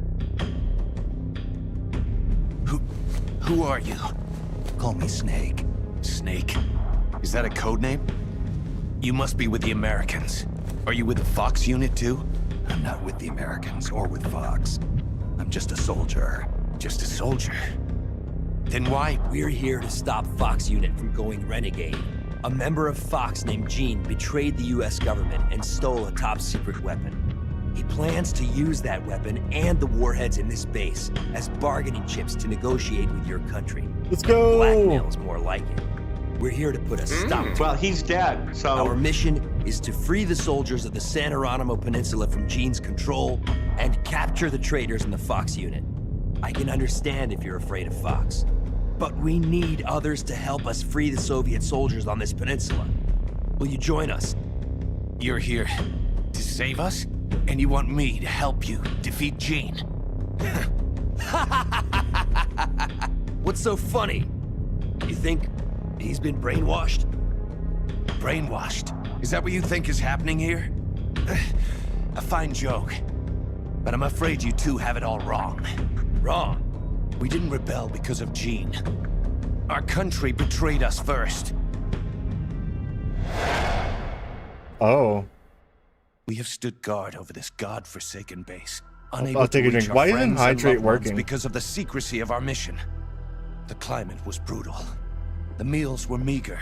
Who are you? Call me Snake. Snake? Is that a code name? You must be with the Americans. Are you with the Fox unit, too? I'm not with the Americans or with Fox. I'm just a soldier. Just a soldier? Then why? We're here to stop Fox unit from going renegade. A member of Fox named Gene betrayed the US government and stole a top secret weapon. He plans to use that weapon and the warheads in this base as bargaining chips to negotiate with your country. Let's go! Blackmail is more like it. We're here to put a stop to it. Well, he's dead, so... Our mission is to free the soldiers of the San Geronimo Peninsula from Gene's control and capture the traitors in the Fox unit. I can understand if you're afraid of Fox, but we need others to help us free the Soviet soldiers on this peninsula. Will you join us? You're here to save us? And you want me to help you defeat Gene? What's so funny? You think he's been brainwashed? Brainwashed? Is that what you think is happening here? A fine joke. But I'm afraid you two have it all wrong. Wrong? We didn't rebel because of Gene. Our country betrayed us first. Oh. We have stood guard over this god-forsaken base, unable I'll take to a reach drink. our Why isn't friends and hydrate loved ones working? because of the secrecy of our mission. The climate was brutal. The meals were meager.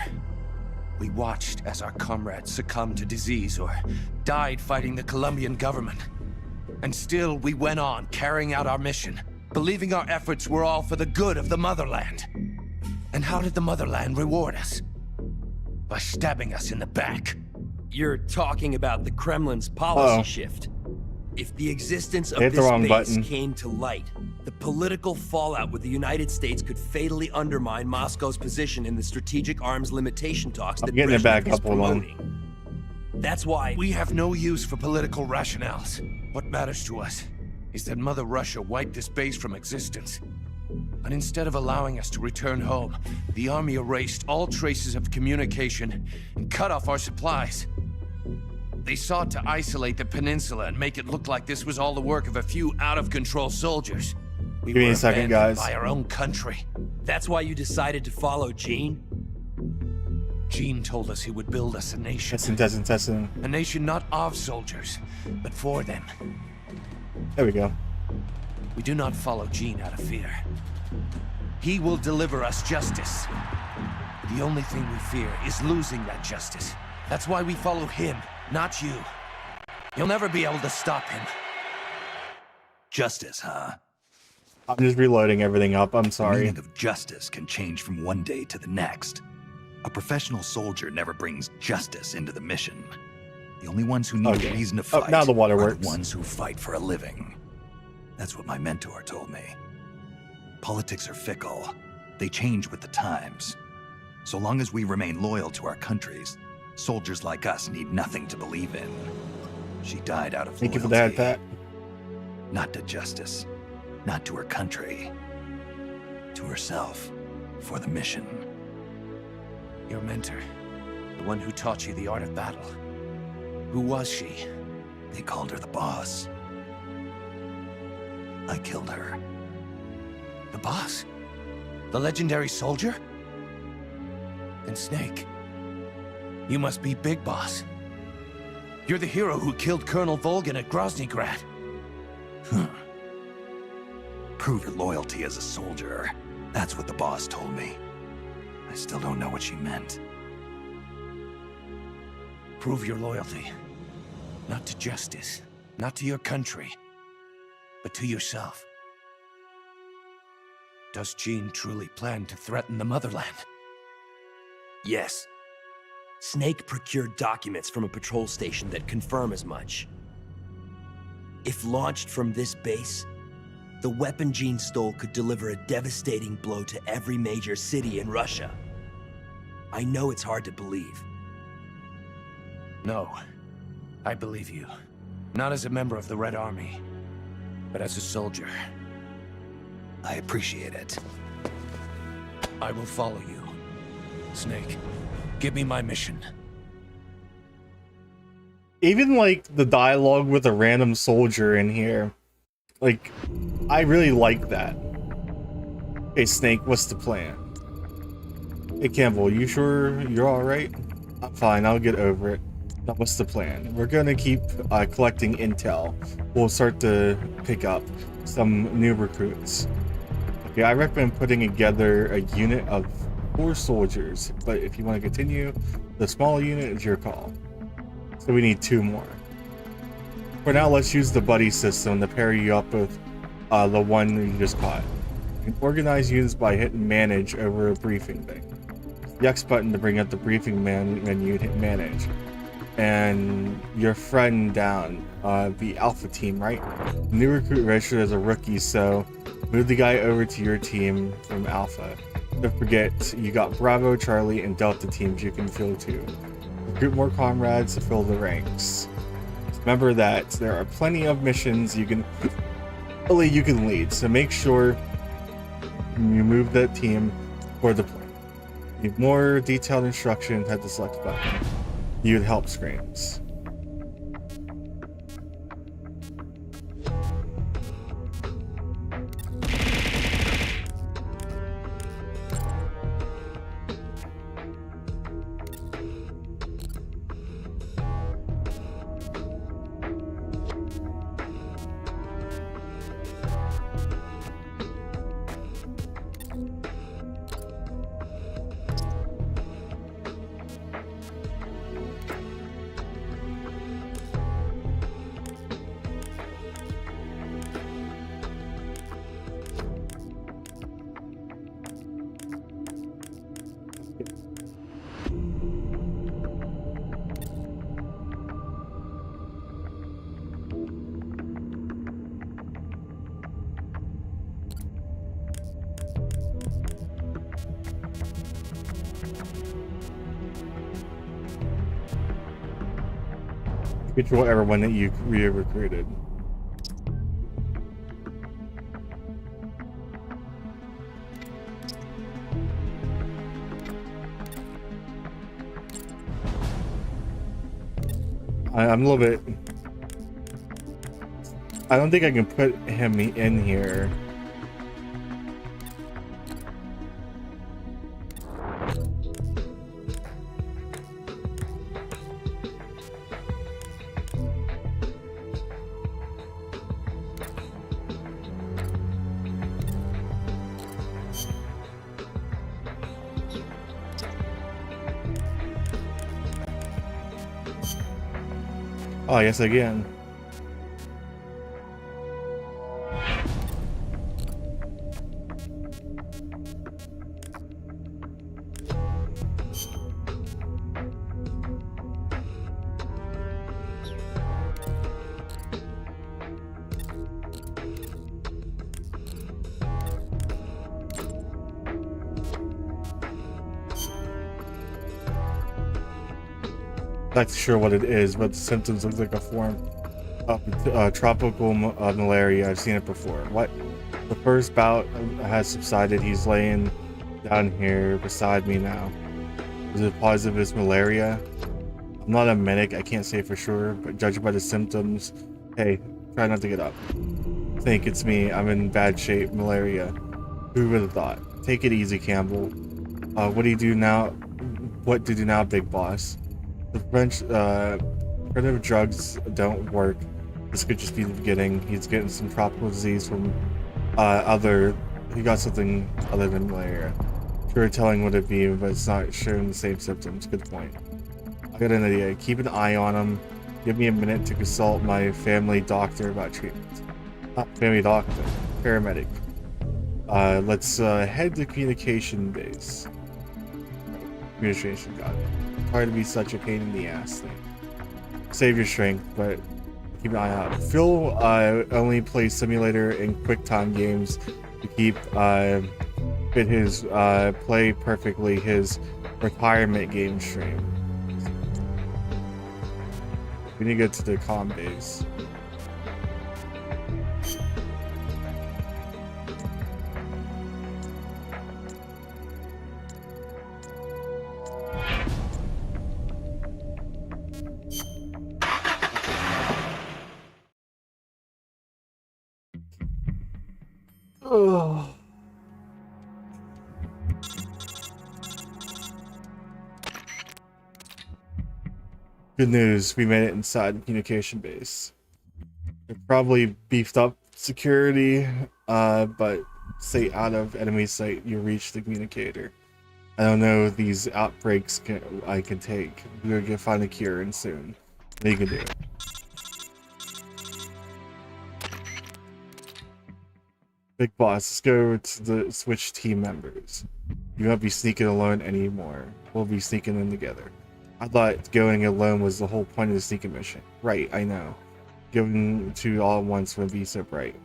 We watched as our comrades succumbed to disease or died fighting the Colombian government. And still, we went on carrying out our mission, believing our efforts were all for the good of the motherland. And how did the motherland reward us? By stabbing us in the back. You're talking about the Kremlin's policy Uh-oh. shift. If the existence of Hit the this wrong base button. came to light, the political fallout with the United States could fatally undermine Moscow's position in the strategic arms limitation talks that I'm getting it Brezhnev back is up, hold on. promoting. That's why We have no use for political rationales. What matters to us is that Mother Russia wiped this base from existence. And instead of allowing us to return home, the army erased all traces of communication and cut off our supplies. They sought to isolate the peninsula and make it look like this was all the work of a few out-of-control soldiers. We Give me were a second, abandoned guys. by our own country. That's why you decided to follow Gene? Gene told us he would build us a nation. Testing. A nation not of soldiers, but for them. There we go. We do not follow Gene out of fear. He will deliver us justice. The only thing we fear is losing that justice. That's why we follow him, not you. You'll never be able to stop him. Justice, huh? I'm just reloading everything up. I'm The sorry. meaning of justice can change from one day to the next. A professional soldier never brings justice into the mission. The only ones who need Okay. a reason to Oh, fight now the water are works. the ones who fight for a living. That's what my mentor told me. Politics are fickle. They change with the times. So long as we remain loyal to our countries, soldiers like us need nothing to believe in. She died out of Thank you loyalty. for that, Pat. Not to justice, not to her country, to herself, for the mission. Your mentor, the one who taught you the art of battle. Who was she? They called her the boss. I killed her. The boss? The legendary soldier? Then Snake, you must be Big Boss. You're the hero who killed Colonel Volgin at Groznygrad. Prove your loyalty as a soldier. That's what the boss told me. I still don't know what she meant. Prove your loyalty. Not to justice, not to your country, but to yourself. Does Gene truly plan to threaten the motherland? Yes. Snake procured documents from a patrol station that confirm as much. If launched from this base, the weapon Gene stole could deliver a devastating blow to every major city in Russia. I know it's hard to believe. No, I believe you. Not as a member of the Red Army, but as a soldier. I appreciate it. I will follow you. Snake, give me my mission. Even like the dialogue with a random soldier in here, like I really like that. Hey Snake, what's the plan? Hey Campbell, you sure you're all right? I'm fine, I'll get over it. Now what's the plan? We're gonna keep collecting intel. We'll start to pick up some new recruits. Okay, I recommend putting together a unit of 4 soldiers, but if you want to continue, the small unit is your call. So we need 2 more. For now, let's use the buddy system to pair you up with the one you just caught. You can organize units by hitting manage over a briefing thing. The X button to bring up the briefing menu, hit manage. And your friend down, the alpha team, right? New recruit registered as a rookie, so move the guy over to your team from alpha. Don't forget, you got Bravo, Charlie, and Delta teams you can fill too. Recruit more comrades to fill the ranks. Remember that there are plenty of missions you can lead, so make sure you move that team for the plan. Need more detailed instruction, head to select button. You'd help screens. Control everyone that you recruited. I'm a little bit... I don't think I can put him in here. Oh, yes, again. Not sure what it is, but the symptoms look like a form of tropical malaria. I've seen it before. What? The first bout has subsided. He's laying down here beside me now. Is it positive it's malaria? I'm not a medic, I can't say for sure, but judging by the symptoms, hey, try not to get up. Think it's me. I'm in bad shape. Malaria. Who would have thought? Take it easy, Campbell. What do you do now? What to do now, big boss? The preventive drugs don't work. This could just be the beginning. He's getting some tropical disease from he got something other than malaria. Sure telling what it be, but it's not showing the same symptoms. Good point. I got an idea. Keep an eye on him. Give me a minute to consult my family doctor about treatment. Not family doctor, paramedic. Let's head to communication base. Communication, got it. Hard to be such a pain in the ass thing. Save your strength, but keep an eye out. Phil only plays simulator and QuickTime games to keep fit his play perfectly his retirement game stream. We need to get to the comm base. Oh. Good news, we made it inside the communication base. They're probably beefed up security, but stay out of enemy sight. You reach the communicator. I don't know if these outbreaks I can take. We're gonna find a cure and soon. You can do it. Big boss, let's go to the switch team members. You won't be sneaking alone anymore. We'll be sneaking in together. I thought going alone was the whole point of the sneaking mission. Right, I know. Going to all at once would be so bright.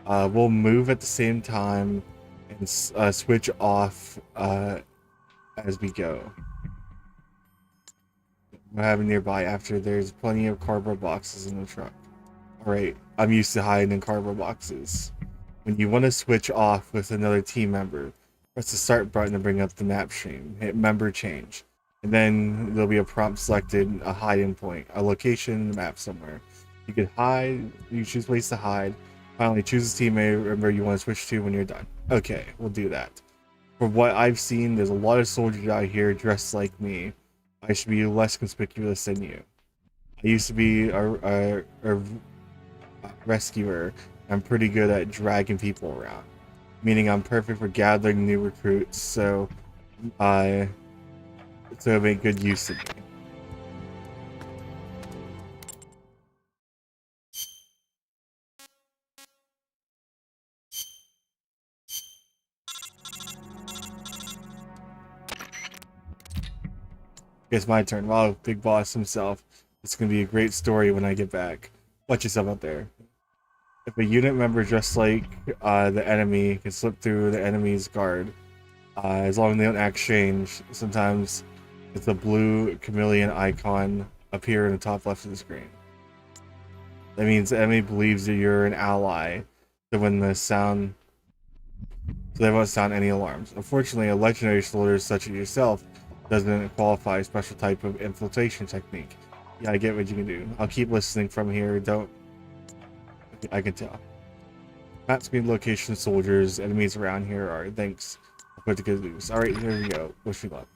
We'll move at the same time and switch off as we go. We'll have it nearby after there's plenty of cardboard boxes in the truck. Alright, I'm used to hiding in cardboard boxes. When you want to switch off with another team member, press the start button to bring up the map stream. Hit member change. And then there'll be a prompt selected, a hiding point, a location in the map somewhere. You can hide, you choose place to hide. Finally, choose a team member you want to switch to when you're done. Okay, we'll do that. From what I've seen, there's a lot of soldiers out here dressed like me. I should be less conspicuous than you. I used to be a rescuer. I'm pretty good at dragging people around, meaning I'm perfect for gathering new recruits, so I make good use of me. It's my turn. Wow, big boss himself. It's gonna be a great story when I get back. Watch yourself out there. If a unit member dressed like the enemy can slip through the enemy's guard, as long as they don't act strange, sometimes it's a blue chameleon icon appear in the top left of the screen. That means the enemy believes that you're an ally. So when the sound, so they won't sound any alarms. Unfortunately, a legendary soldier such as yourself doesn't qualify a special type of infiltration technique. Yeah, I get what you can do. I'll keep listening from here. Don't. I can tell. Map speed location soldiers. Enemies around here are. Thanks. I'll put the good news. Alright, here we go. Wish me luck.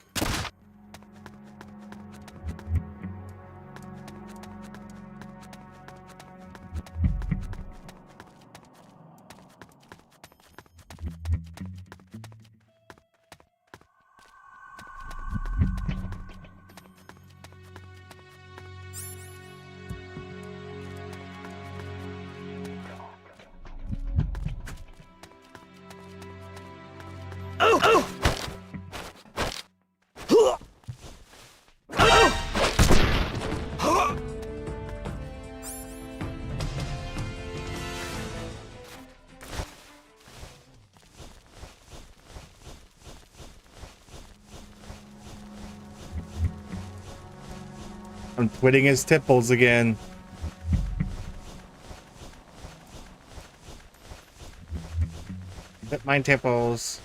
I'm twitting his tipples again. Tip my tipples.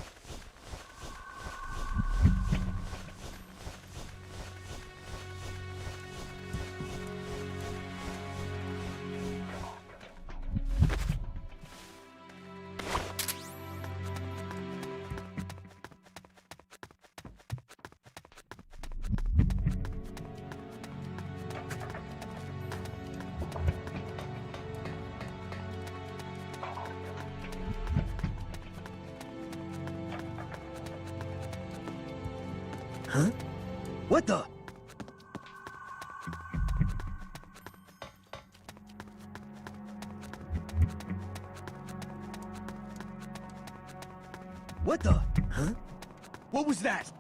Huh? What the? What the? Huh? What was that?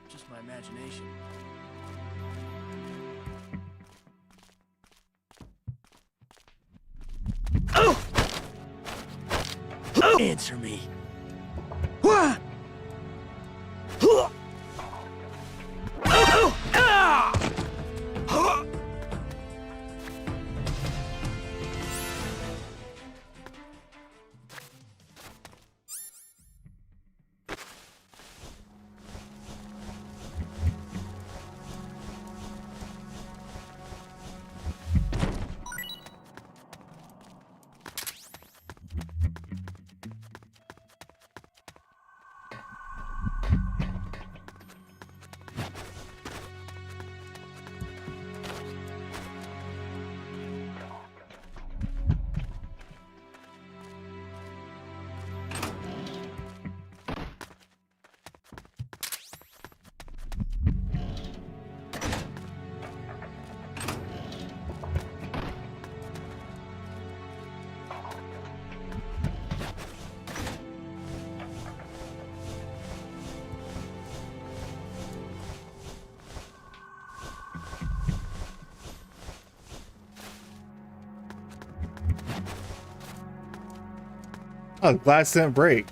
Just my imagination. Oh! Answer me. What? Oh, glass didn't break.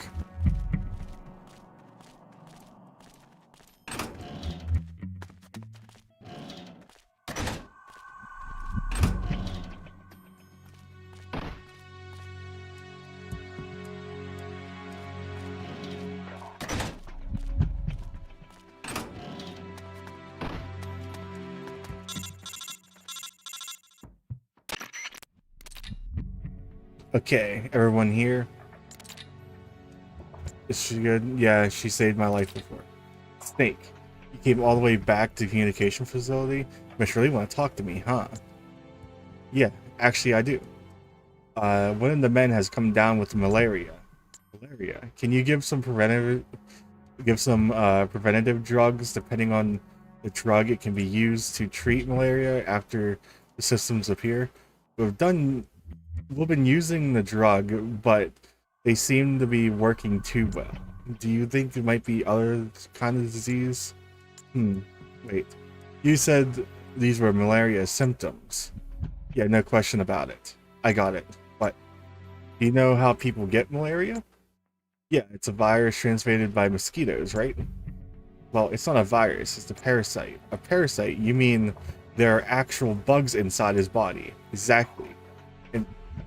Okay, everyone here. Is she good? Yeah, she saved my life before. Snake, you came all the way back to the communication facility? You must really want to talk to me, huh? Yeah, actually I do. One of the men has come down with malaria. Malaria. Can you give some preventative drugs? Depending on the drug, it can be used to treat malaria after the symptoms appear. We've been using the drug, but they seem to be working too well. Do you think there might be other kind of disease? Wait. You said these were malaria symptoms. Yeah, no question about it. I got it. But do you know how people get malaria? Yeah, it's a virus transmitted by mosquitoes, right? Well, it's not a virus, it's a parasite. A parasite, you mean there are actual bugs inside his body. Exactly.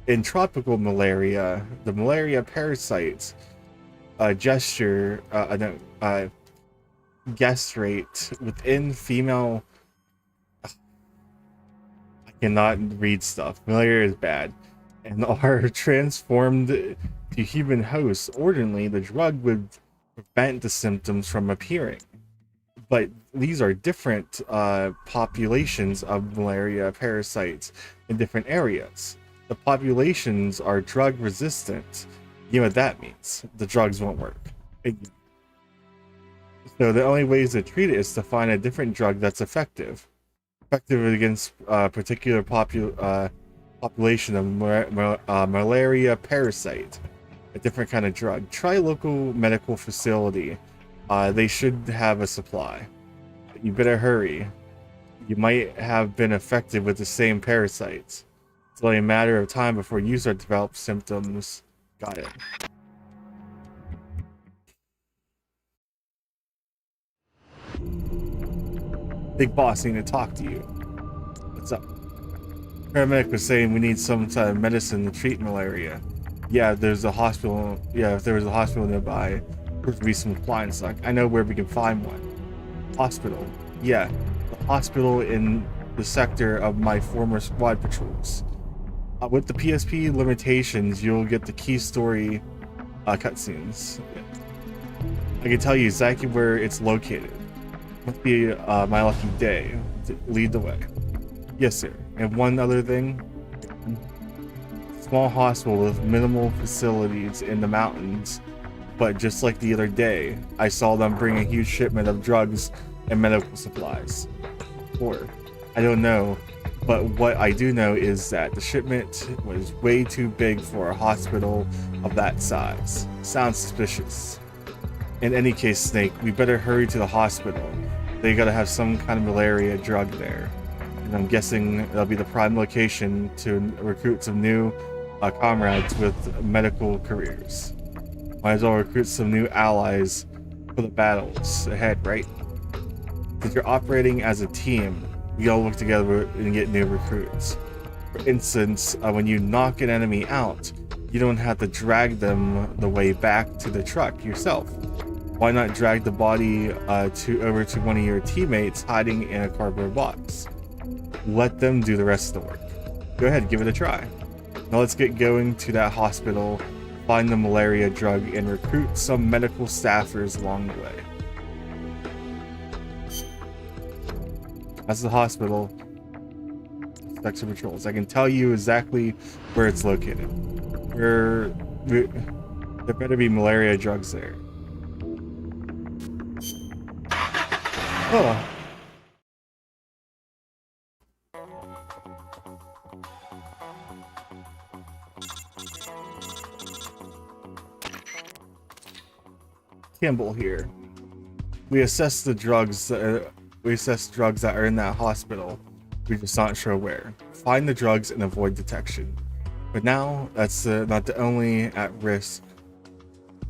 In tropical malaria, the malaria parasites gestate within female. I cannot read stuff. Malaria is bad, and are transformed to human hosts. Ordinarily, the drug would prevent the symptoms from appearing, but these are different populations of malaria parasites in different areas. The populations are drug resistant. You know what that means? The drugs won't work. So the only ways to treat it is to find a different drug that's effective against a particular population of malaria parasite. A different kind of drug. Try local medical facility. They should have a supply. You better hurry. You might have been affected with the same parasites. It's only a matter of time before you start to develop symptoms. Got it. Big boss, I need to talk to you. What's up? Paramedic was saying we need some type of medicine to treat malaria. Yeah, there's a hospital. Yeah, if there was a hospital nearby, there would be some supply in stock. I know where we can find one. Hospital. Yeah, the hospital in the sector of my former squad patrols. With the PSP limitations, you'll get the key story cutscenes. I can tell you exactly where it's located. Must be my lucky day. Lead the way. Yes, sir. And one other thing. Small hospital with minimal facilities in the mountains. But just like the other day, I saw them bring a huge shipment of drugs and medical supplies. Or, I don't know. But what I do know is that the shipment was way too big for a hospital of that size. Sounds suspicious. In any case, Snake, we better hurry to the hospital. They gotta have some kind of malaria drug there. And I'm guessing it'll be the prime location to recruit some new comrades with medical careers. Might as well recruit some new allies for the battles ahead, right? Since you're operating as a team, we all work together and get new recruits. For instance, when you knock an enemy out, you don't have to drag them the way back to the truck yourself. Why not drag the body over to one of your teammates hiding in a cardboard box? Let them do the rest of the work. Go ahead, give it a try. Now let's get going to that hospital, find the malaria drug, and recruit some medical staffers along the way. That's the hospital. Sector patrols. I can tell you exactly where it's located. There better be malaria drugs there. Oh. Campbell here. We assess the drugs. We assess drugs that are in that hospital. We're just not sure where. Find the drugs and avoid detection. But now, that's not the only at risk.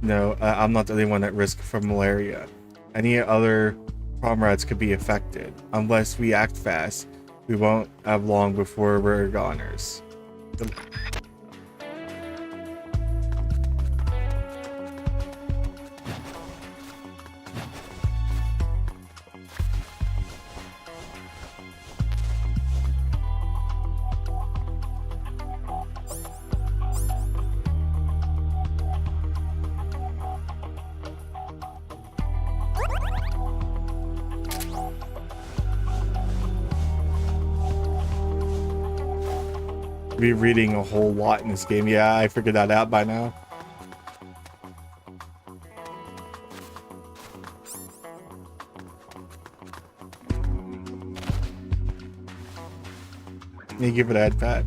No, I'm not the only one at risk from malaria. Any other comrades could be affected. Unless we act fast, we won't have long before we're goners. Be reading a whole lot in this game. Yeah, I figured that out by now. You give it a head pat.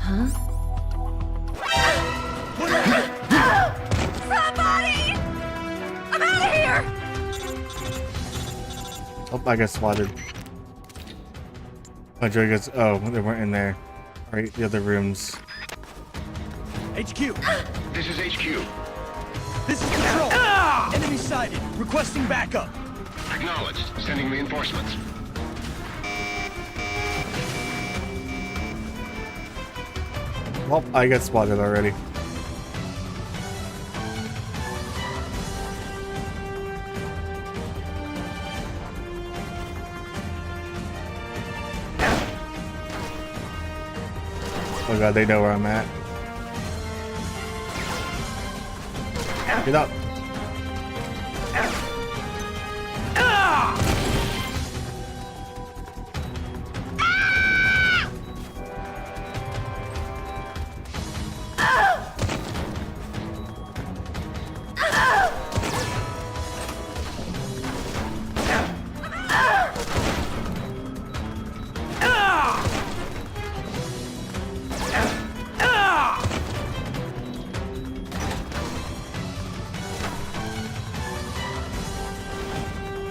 Somebody! I'm out of here! Oh, I got spotted. Oh, Joey goes, oh, they weren't in there. Right, the other rooms. HQ! This is HQ. This is Control! Enemy sighted! Requesting backup! Acknowledged. Sending reinforcements. Well, I got spotted already. Oh god, they know where I'm at. Get up.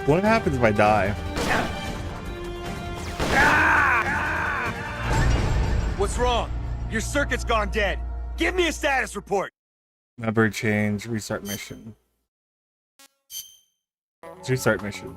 What happens if I die? What's wrong? Your circuit's gone dead. Give me a status report. Number change, restart mission. Restart mission.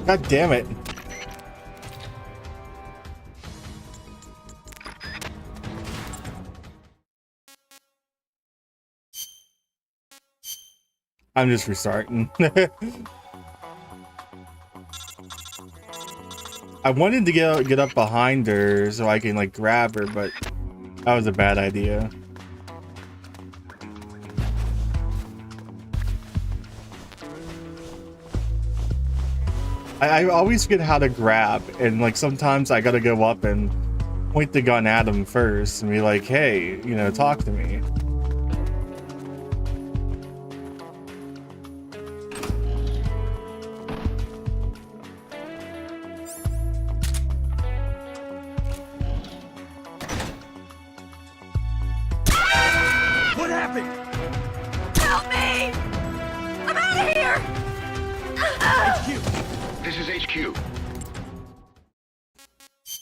God damn it. I'm just restarting. I wanted to get up behind her so I can like grab her, but that was a bad idea. I always forget how to grab, and like sometimes I gotta go up and point the gun at him first and be like, hey, you know, talk to me. What happened? Help me! I'm out of here! HQ! This is HQ.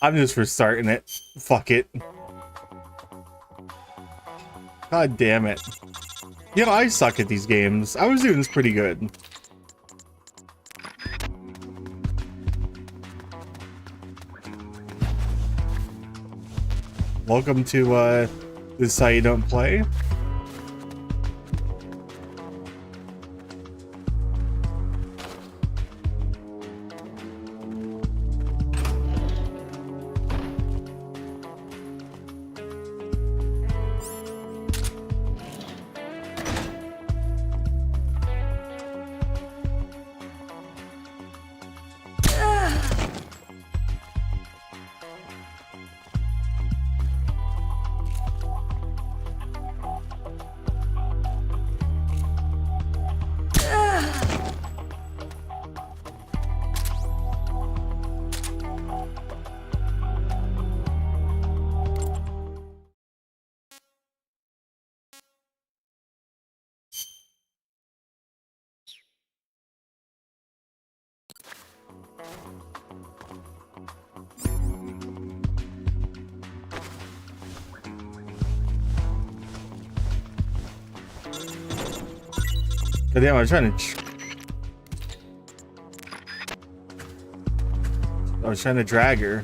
I'm just restarting it. Fuck it. God damn it. You know, I suck at these games. I was doing this pretty good. Welcome to, this is how you don't play. God damn, I was trying to drag her.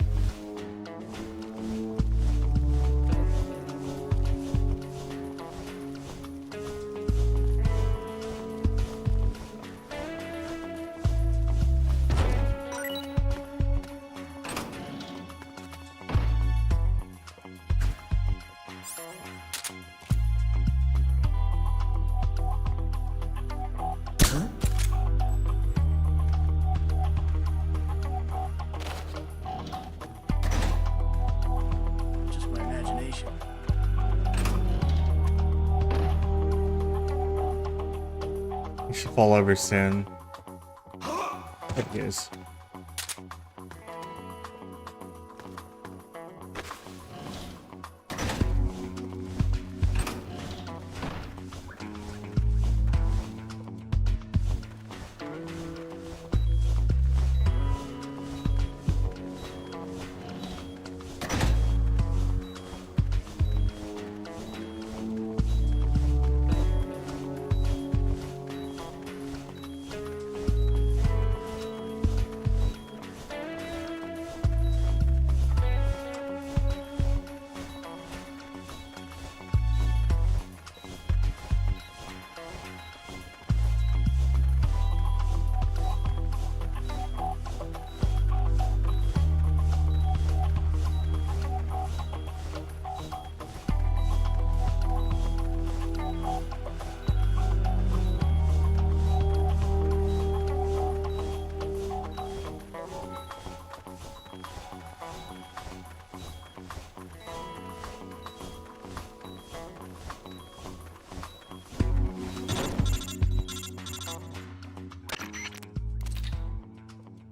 Just my imagination. You should fall over soon. There he is.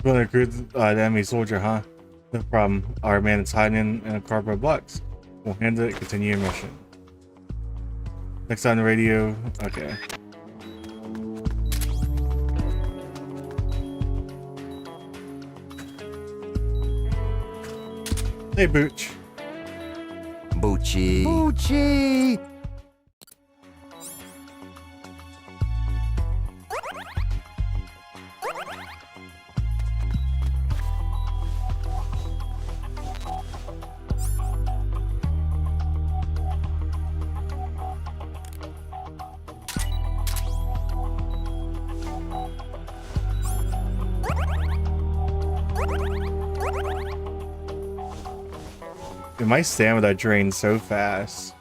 Gonna recruit the enemy soldier, huh? No problem. Our man is hiding in a cardboard box. We'll handle it. Continue your mission. Next on the radio. Okay. Hey, Booch. Boochie. Boochie! Dude, my stamina drains so fast.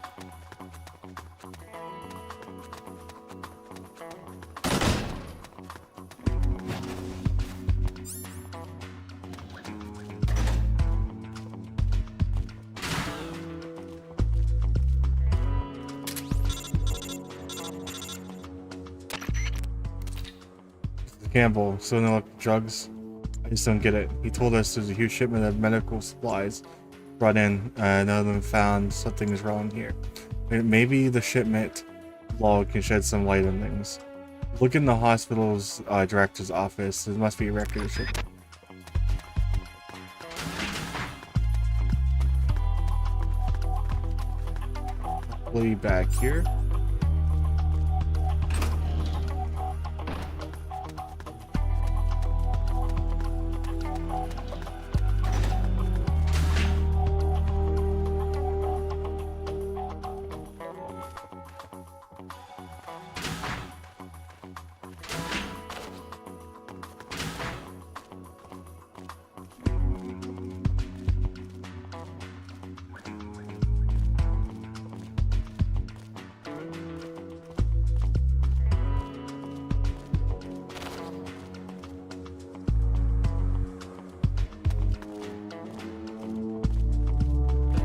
Campbell, so no drugs. I just don't get it. He told us there's a huge shipment of medical supplies brought in. None of them found something is wrong here. Maybe the shipment log can shed some light on things. Look in the hospital's director's office. There must be a record of shipment. Probably back here.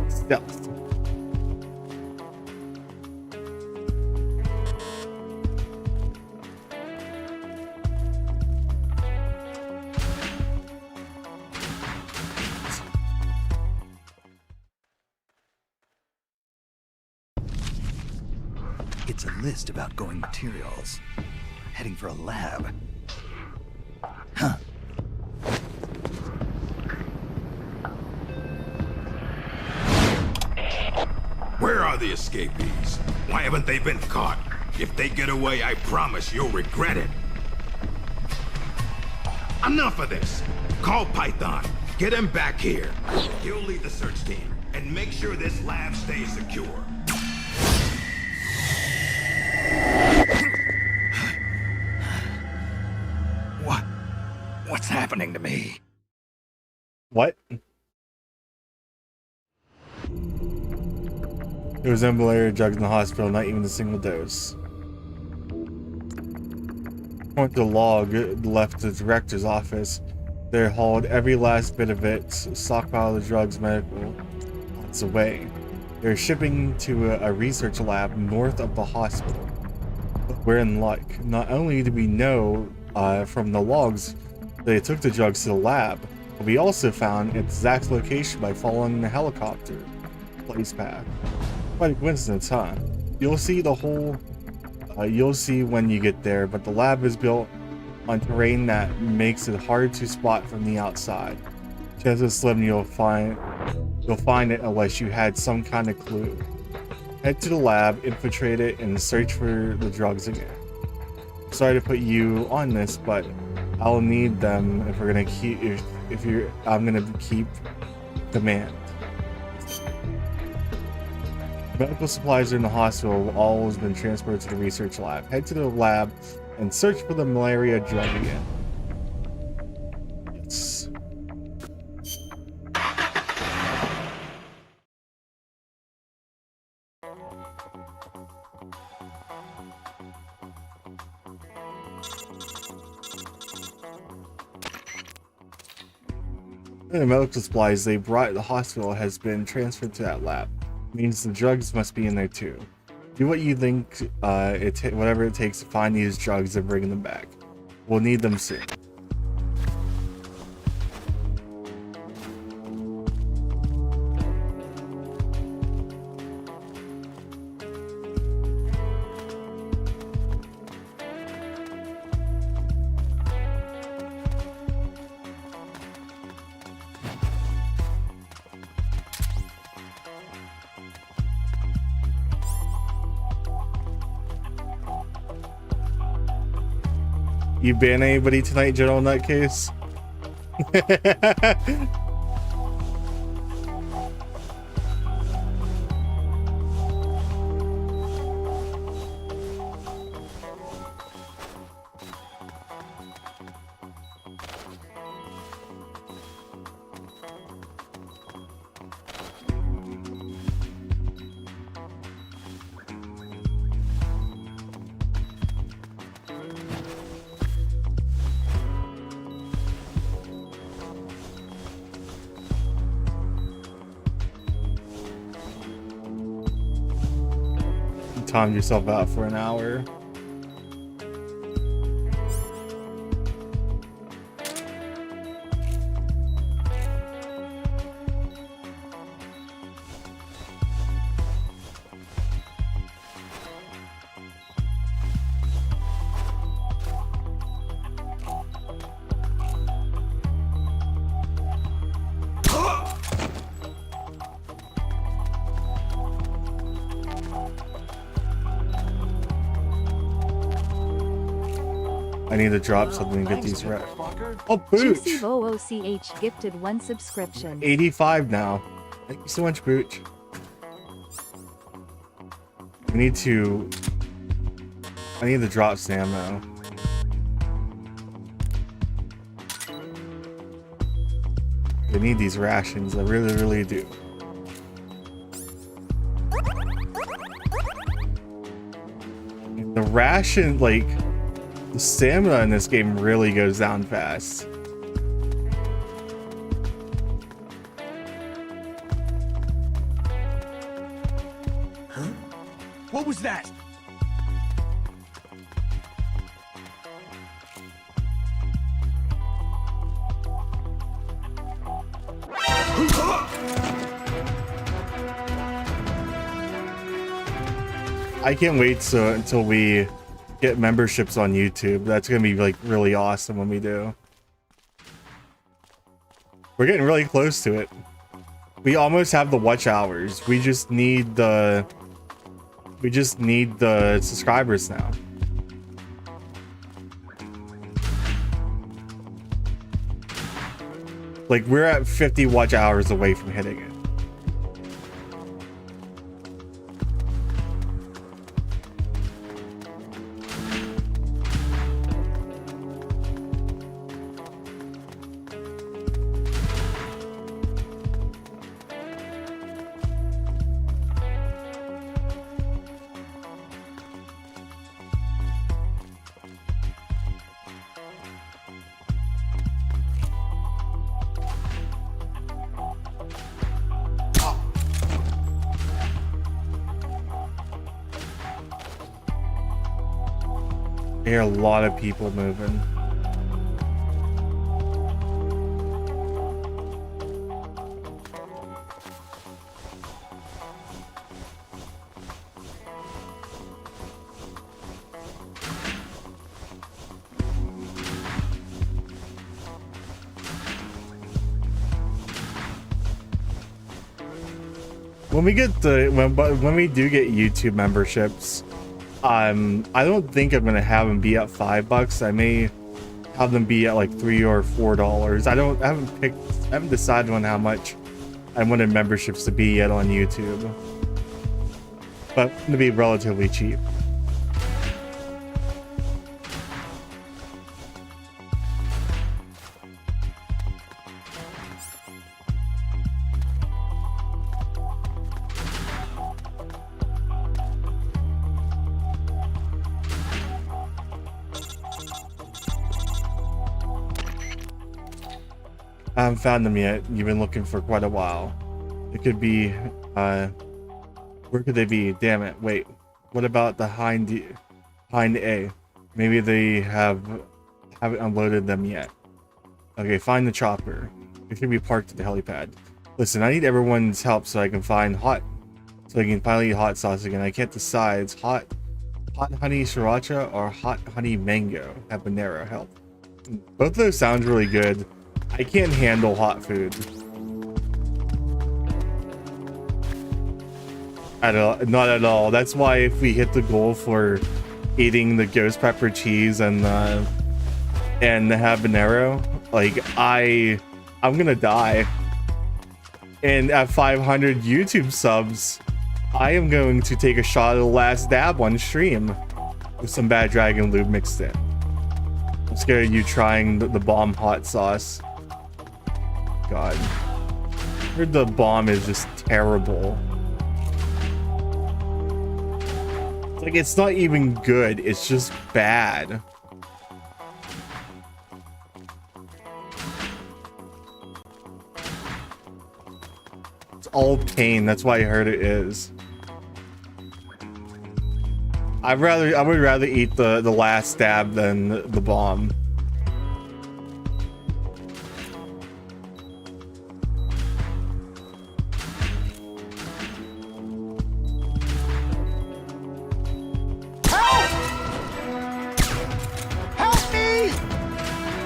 Stealth. It's a list of outgoing materials. Heading for a lab. Huh. Where are the escapees? Why haven't they been caught? If they get away, I promise you'll regret it. Enough of this. Call Python. Get him back here. He'll lead the search team and make sure this lab stays secure. What's happening to me? What? There was malaria drugs in the hospital, not even a single dose. According to the log left the director's office, they hauled every last bit of it, stockpile the drugs, medical lots away. They're shipping to a research lab north of the hospital. But we're in luck. Not only do we know from the logs they took the drugs to the lab, but we also found its exact location by following the helicopter place path. Quite a coincidence, huh? You'll see the whole. You'll see when you get there, but the lab is built on terrain that makes it hard to spot from the outside. Chances slim you'll find it unless you had some kind of clue. Head to the lab, infiltrate it, and search for the drugs again. Sorry to put you on this, but I'll need them if we're gonna keep. I'm gonna keep command. Medical supplies are in the hospital have always been transported to the research lab. Head to the lab and search for the malaria drug again. Yes. The medical supplies they brought to the hospital has been transferred to that lab. Means the drugs must be in there too. Do what you think, whatever it takes to find these drugs and bring them back. We'll need them soon. You ban anybody tonight, General Nutcase? Timed yourself out for an hour. I need to drop something to get these right. Oh, Booch! Juicy OOCH gifted 1 subscription. 85 now. Thank you so much, Booch. I need to drop some ammo. I need these rations. I really, really do. The ration, like, the stamina in this game really goes down fast. Huh? What was that? I can't wait until we get memberships on YouTube. That's gonna be like really awesome when we do. We're getting really close to it. We almost have the watch hours. We just need the We just need the subscribers now. Like, we're at 50 watch hours away from hitting it. There are a lot of people moving. When we get the when we do get YouTube memberships, I don't think I'm gonna have them be at $5. I may have them be at like $3 or $4. I haven't decided on how much I wanted memberships to be yet on YouTube, but it's gonna be relatively cheap. I haven't found them yet. You've been looking for quite a while. It could be, where could they be? Damn it. Wait, what about the hind A? Maybe they haven't unloaded them yet. Okay, find the chopper. It should be parked at the helipad. Listen, I need everyone's help so I can finally eat hot sauce again. I can't decide. It's hot honey sriracha or hot honey mango habanero. Help. Both of those sound really good. I can't handle hot food. Not at all. That's why if we hit the goal for eating the ghost pepper cheese and the habanero, like I'm gonna die. And at 500 YouTube subs, I am going to take a shot of the last dab on stream with some Bad Dragon lube mixed in. I'm scared of you trying the bomb hot sauce. God, I heard the bomb is just terrible. Like, it's not even good, it's just bad. It's all pain, that's why I heard it is. I would rather eat the last stab than the bomb.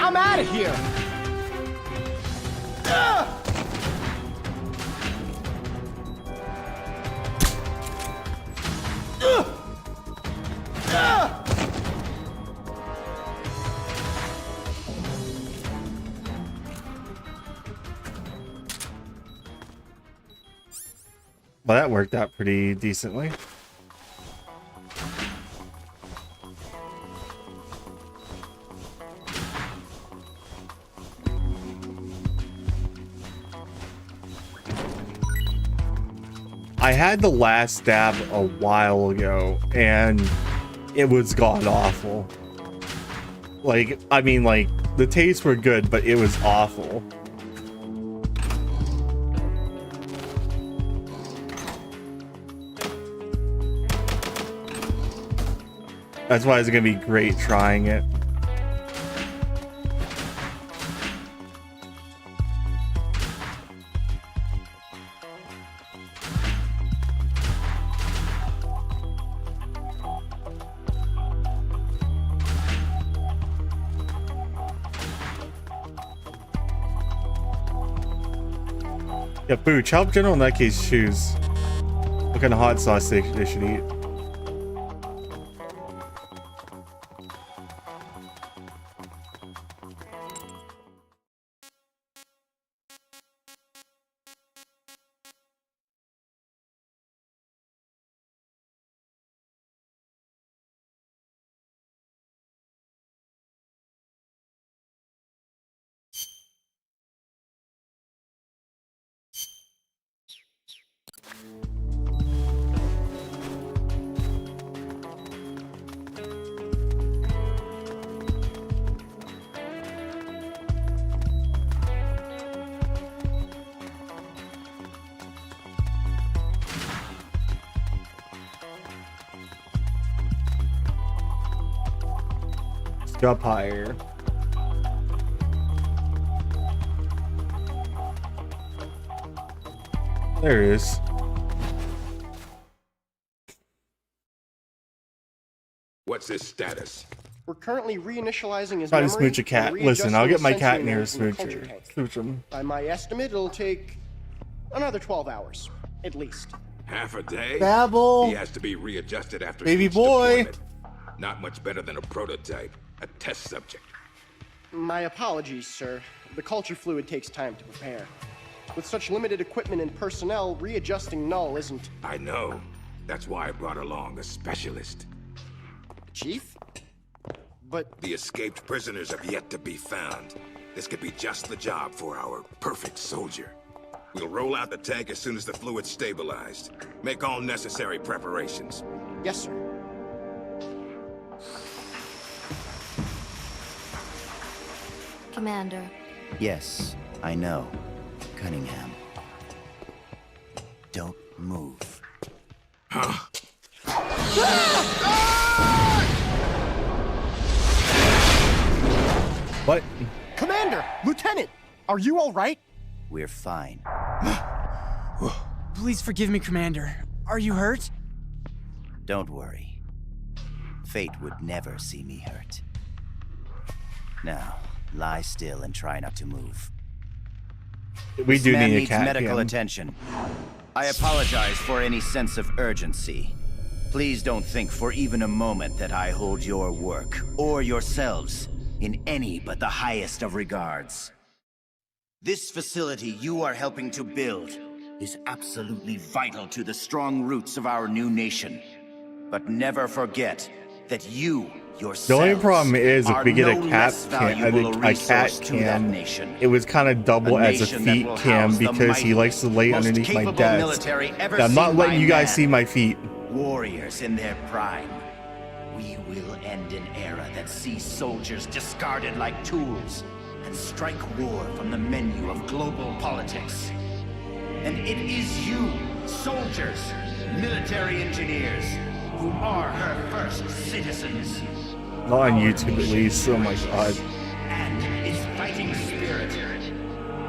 I'm out of here! Well, that worked out pretty decently. I had the last dab a while ago and it was god awful. Like, I mean, like, the tastes were good, but it was awful. That's why it's gonna be great trying it. Yeah, Booch, help General in that case choose what kind of hot sauce they should eat. Go up higher. There it is. What's his status? We're currently reinitializing his Try to memory. smooch a cat. and Listen, I'll get my readjusting cat the near a sensory nerves in the culture smoocher. tank. Smooch him. By my estimate, it'll take another 12 hours, at least. Half a day? Babble. He has to be readjusted after Baby each boy. deployment. Not much better than a prototype, a test subject. My apologies, sir. The culture fluid takes time to prepare. With such limited equipment and personnel, readjusting null isn't... I know. That's why I brought along a specialist. Chief? But... The escaped prisoners have yet to be found. This could be just the job for our perfect soldier. We'll roll out the tank as soon as the fluid's stabilized. Make all necessary preparations. Yes, sir. Commander. Yes, I know. Cunningham. Don't move. What? Commander! Lieutenant! Are you all right? We're fine. Please forgive me, Commander. Are you hurt? Don't worry. Fate would never see me hurt. Now, lie still and try not to move. We This do man need a needs cat medical cam. attention. I apologize for any sense of urgency. Please don't think for even a moment that I hold your work, or yourselves, in any but the highest of regards. This facility you are helping to build is absolutely vital to the strong roots of our new nation. But never forget that you yourselves The only problem is if we get a no cat less cam, valuable a cat resource to that cam, nation. it was kind of double A as a nation that feet will cam house the because he mightiest, likes to lay most underneath my capable desk. military ever I'm not seen letting by you guys man. see my feet. Warriors in their prime. We will end an era that sees soldiers discarded like tools and strike war from the menu of global politics. And it is you, soldiers, military engineers, who are her first citizens. Not on YouTube at least. Oh my god. And its fighting spirit.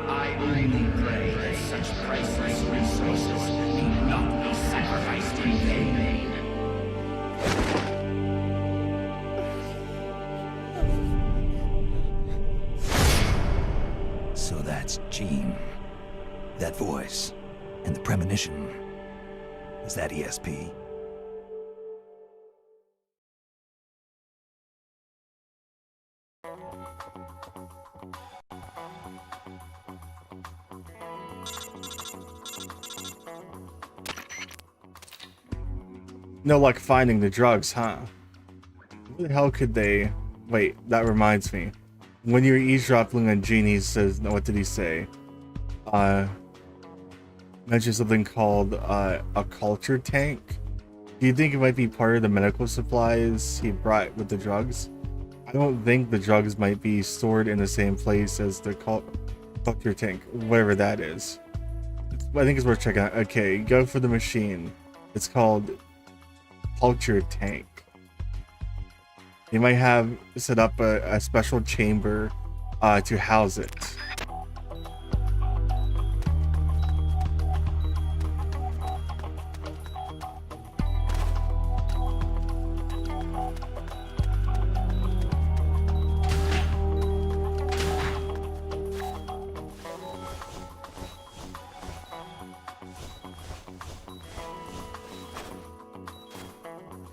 I only pray that such priceless resources need not be sacrificed in vain. So that's Gene. That voice. And the premonition. Is that ESP? No luck finding the drugs, huh? Where the hell could they... Wait, that reminds me. When you're eavesdropping on Gene, he says... No, what did he say? Mentioned something called a culture tank. Do you think it might be part of the medical supplies he brought with the drugs? I don't think the drugs might be stored in the same place as the culture tank, whatever that is. I think it's worth checking out. Okay, go for the machine. It's called culture tank. They might have set up a special chamber to house it.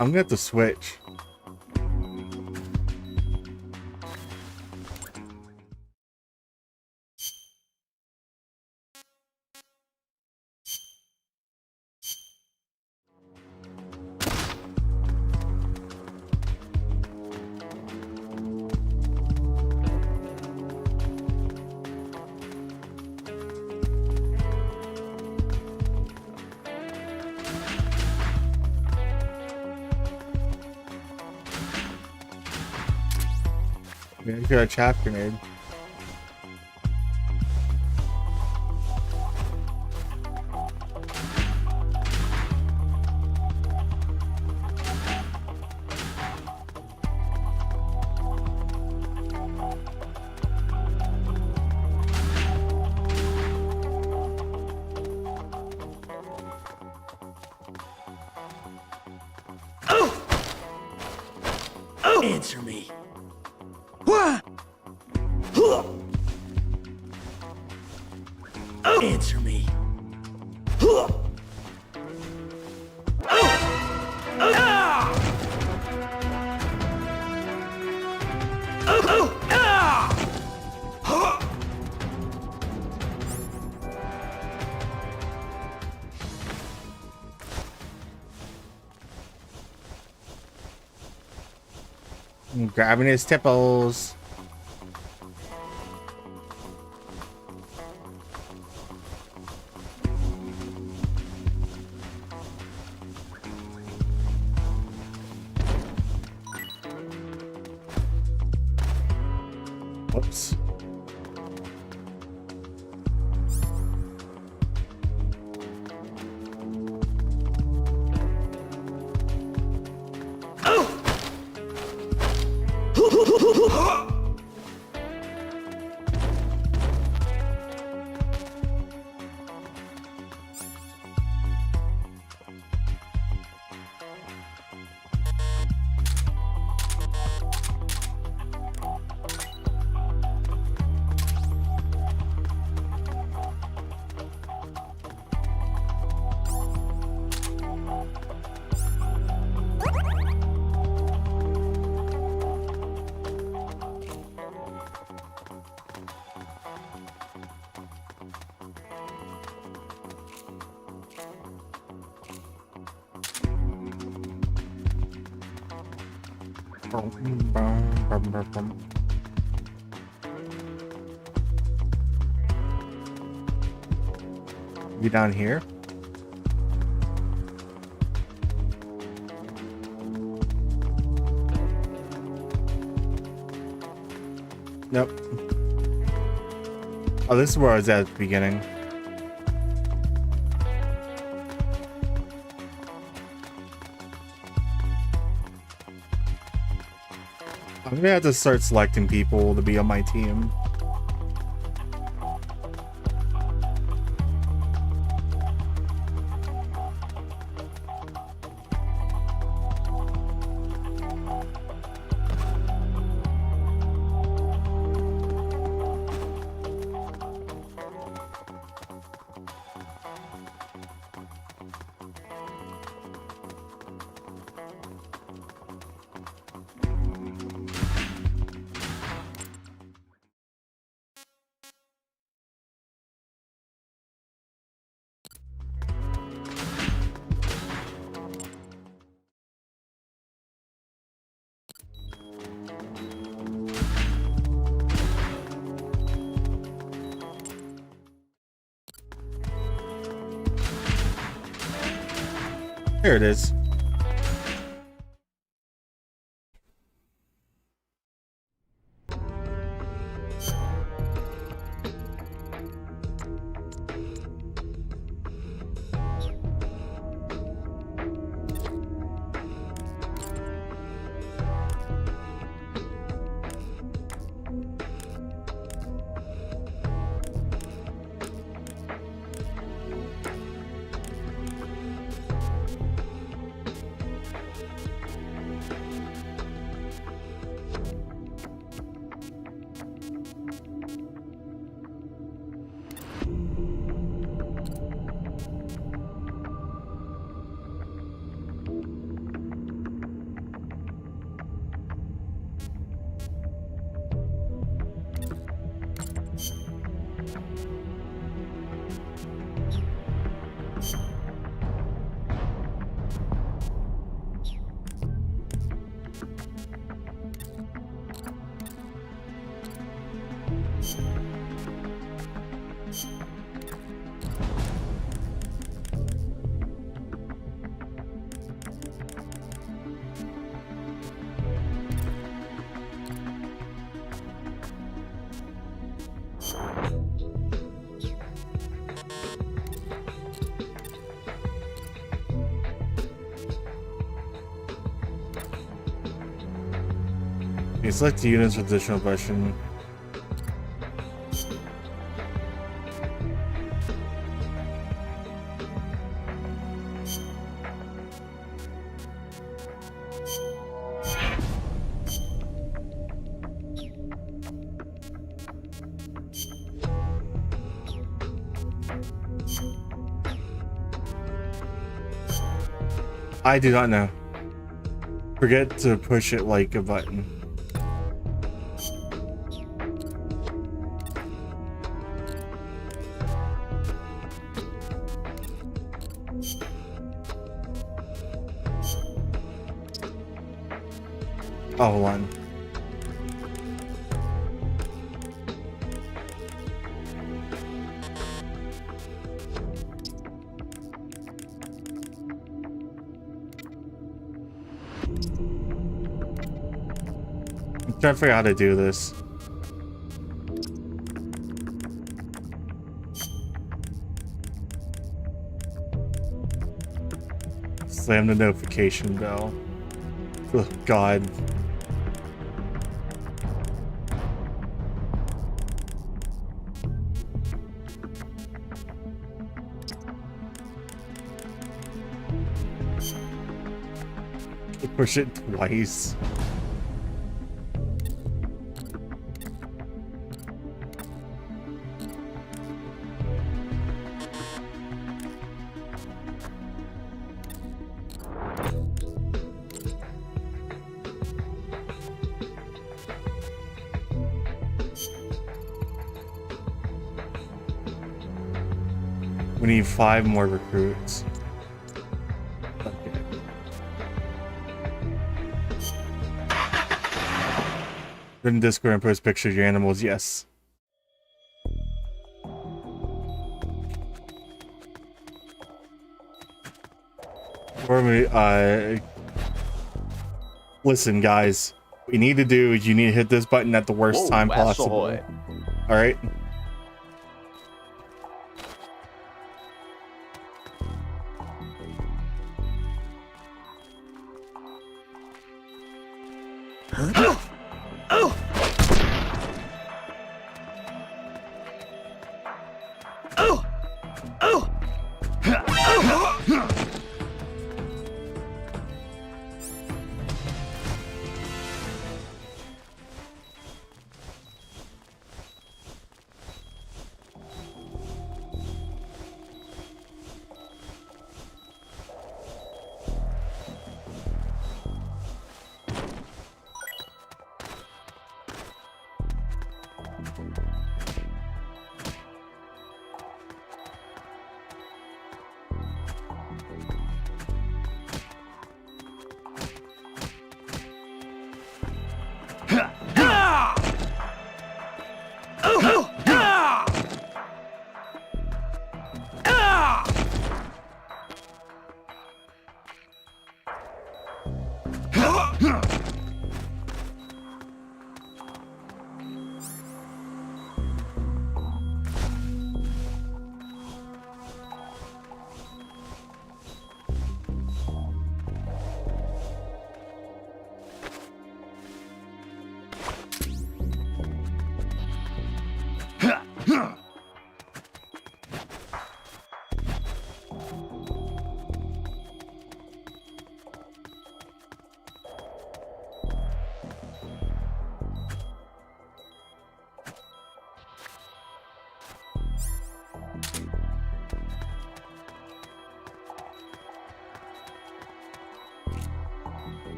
I'm gonna have to switch. Yeah, you got a chaff grenade. Answer me. Answer me. I'm grabbing his tipples. Whoops. Be down here. Nope. Oh, this is where I was at the beginning. I'm gonna have to start selecting people to be on my team. Here it is. Okay, select the units with additional question. I do not know. Forget to push it like a button. Oh, hold on. I'm trying to figure out how to do this. Slam the notification bell. Oh, God. Push it twice. We need 5 more recruits. In Discord and post pictures of your animals, yes. Listen, guys. What you need to do is you need to hit this button at the worst time possible. Alright?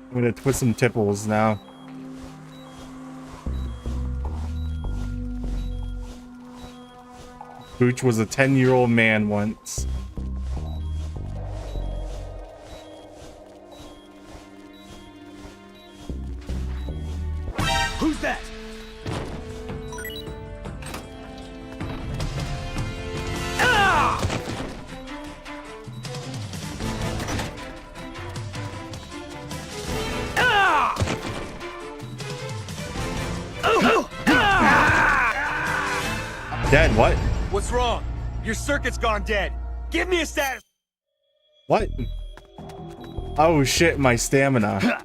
I'm gonna twist some tipples now. Booch was a 10-year-old man once. Who's that? Dead, what? What's wrong? Your circuit's gone dead. Give me a status. What? Oh shit, my stamina.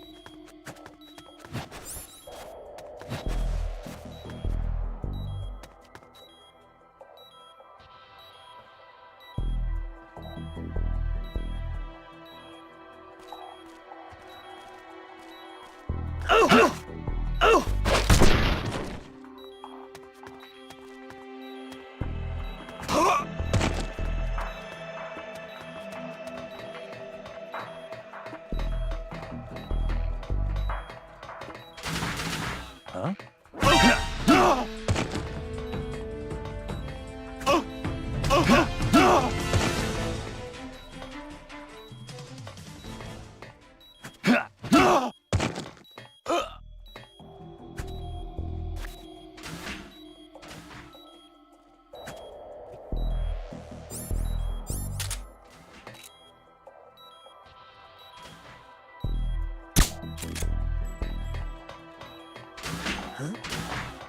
Huh?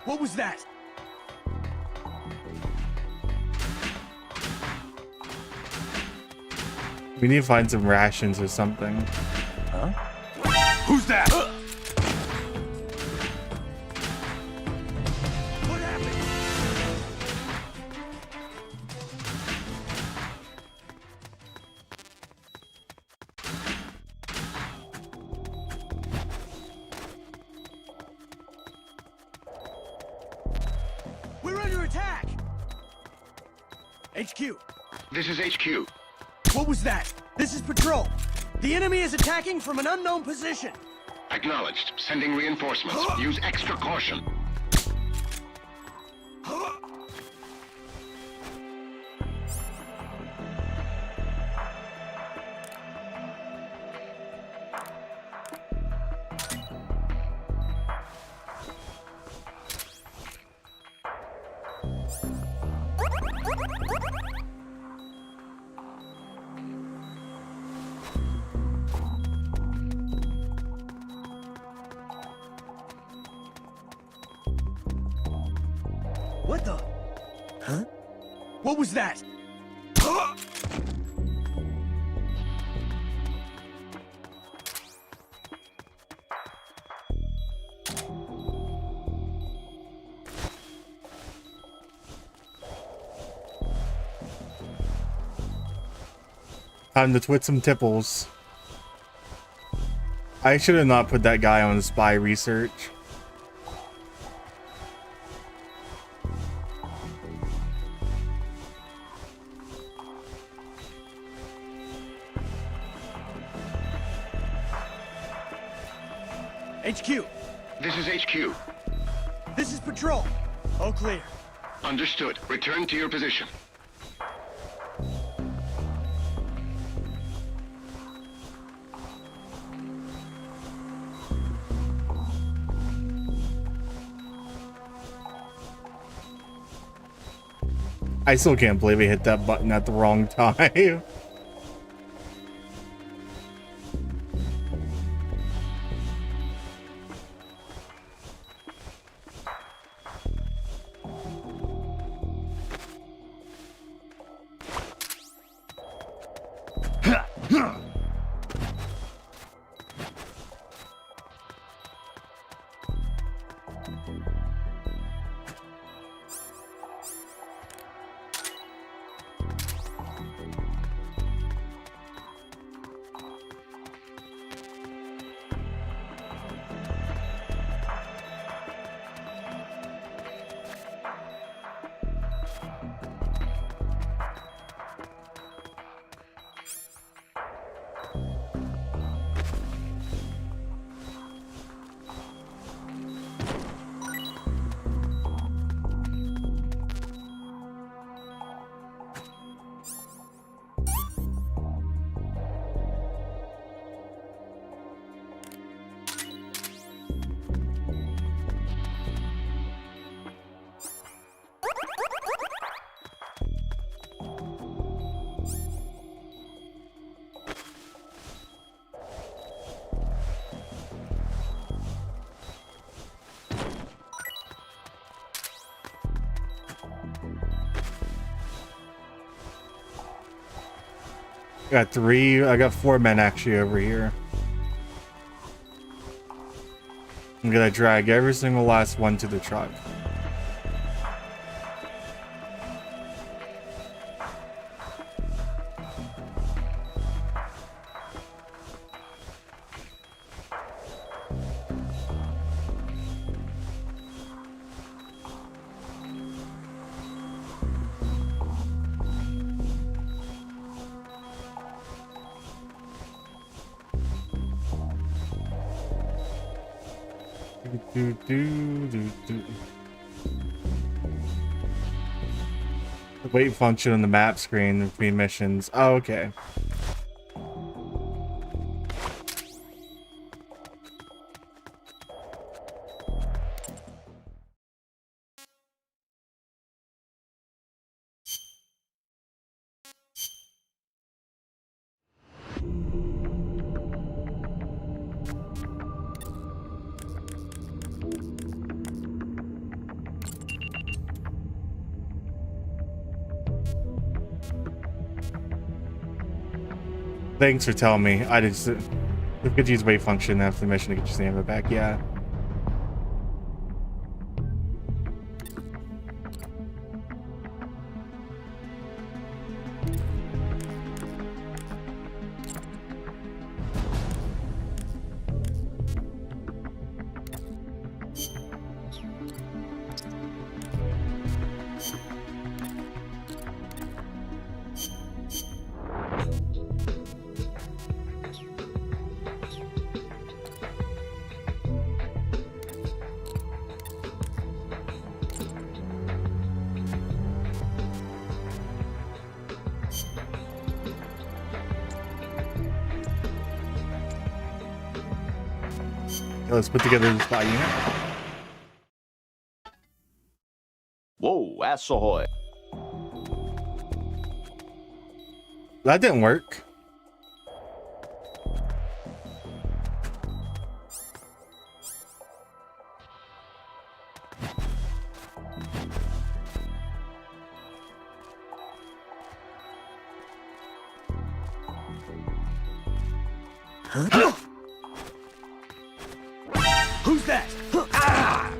What was that? We need to find some rations or something. Huh? Who's that? What happened? We're under attack! HQ. This is HQ. What was that? This is Patrol. The enemy is attacking from an unknown position. Acknowledged. Sending reinforcements. Use extra caution. What the? Huh? What was that? Time to twit some tipples. I should have not put that guy on spy research. HQ. This is HQ. This is Patrol. All clear. Understood. Return to your position. I still can't believe I hit that button at the wrong time. Got 3, I got 4 men actually over here. I'm gonna drag every single last one to the truck. The wait function on the map screen between missions. Oh, okay. Thanks for telling me. I just could use wait function after the mission to get your stamina back. Yeah. Let's put together the spy unit. Whoa, ass ahoy. That didn't work. Huh? Who's that? Ah!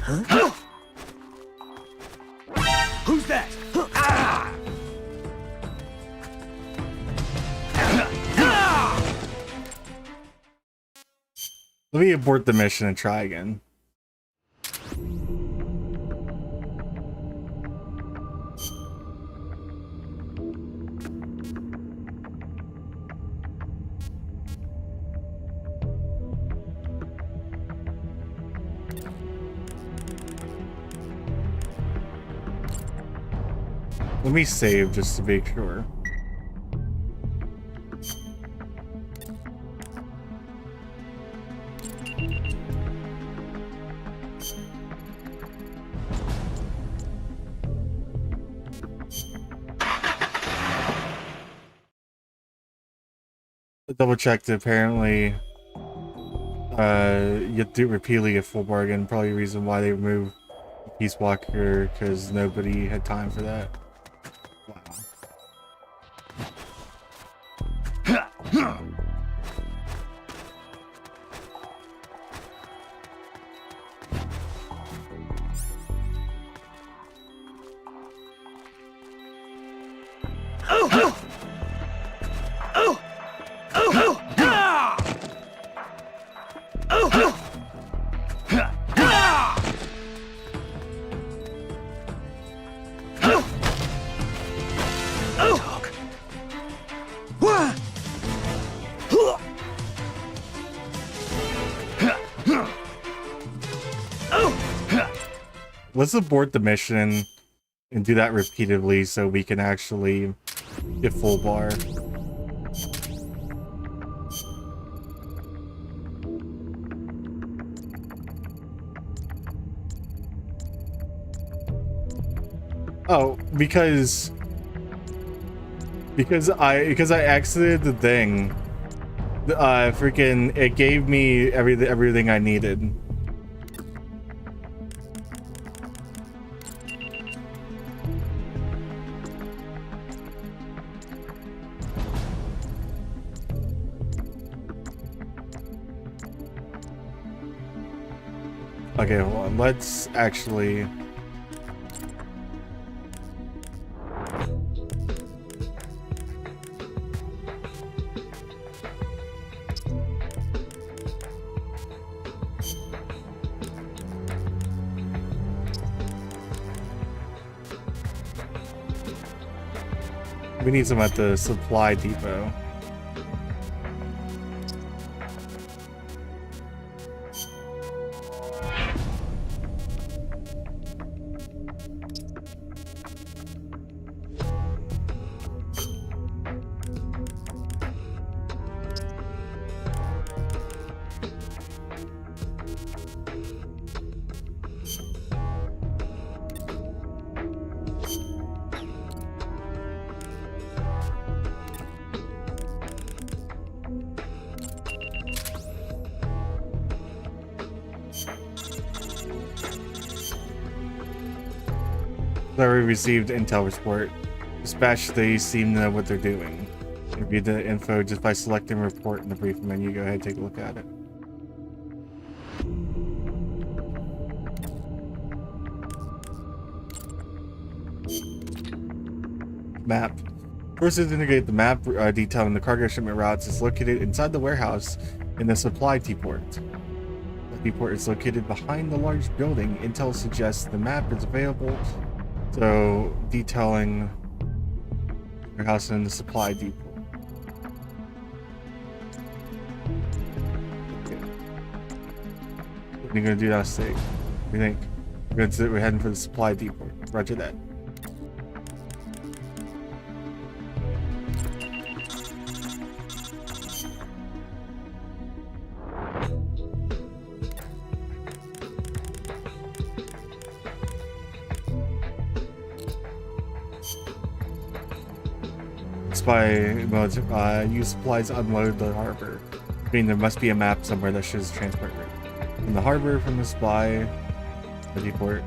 Huh? Who's that? Ah! Let me abort the mission and try again. Let me save just to be sure. Double checked. Apparently, you have to do it repeatedly at full bargain. Probably the reason why they removed Peace Walker, because nobody had time for that. Wow. Let's abort the mission and do that repeatedly so we can actually get full bar. Oh, because I exited the thing. Freaking it gave me everything I needed. Okay, hold on. Let's actually We need some at the supply depot. Already received intel report. Dispatch, they seem to know what they're doing. Review the info just by selecting report in the brief menu. Go ahead and take a look at it. Map. First is to integrate the map detailing the cargo shipment routes. Is located inside the warehouse in the supply depot. The depot is located behind the large building. Intel suggests the map is available. So, detailing your house in the supply depot. Okay. What are you gonna do now, Steak? What do you think? We're heading for the supply depot. Roger that. By modes, use supplies to unload the harbor. I mean, there must be a map somewhere that shows transport route. From the harbor, from the supply, the depot,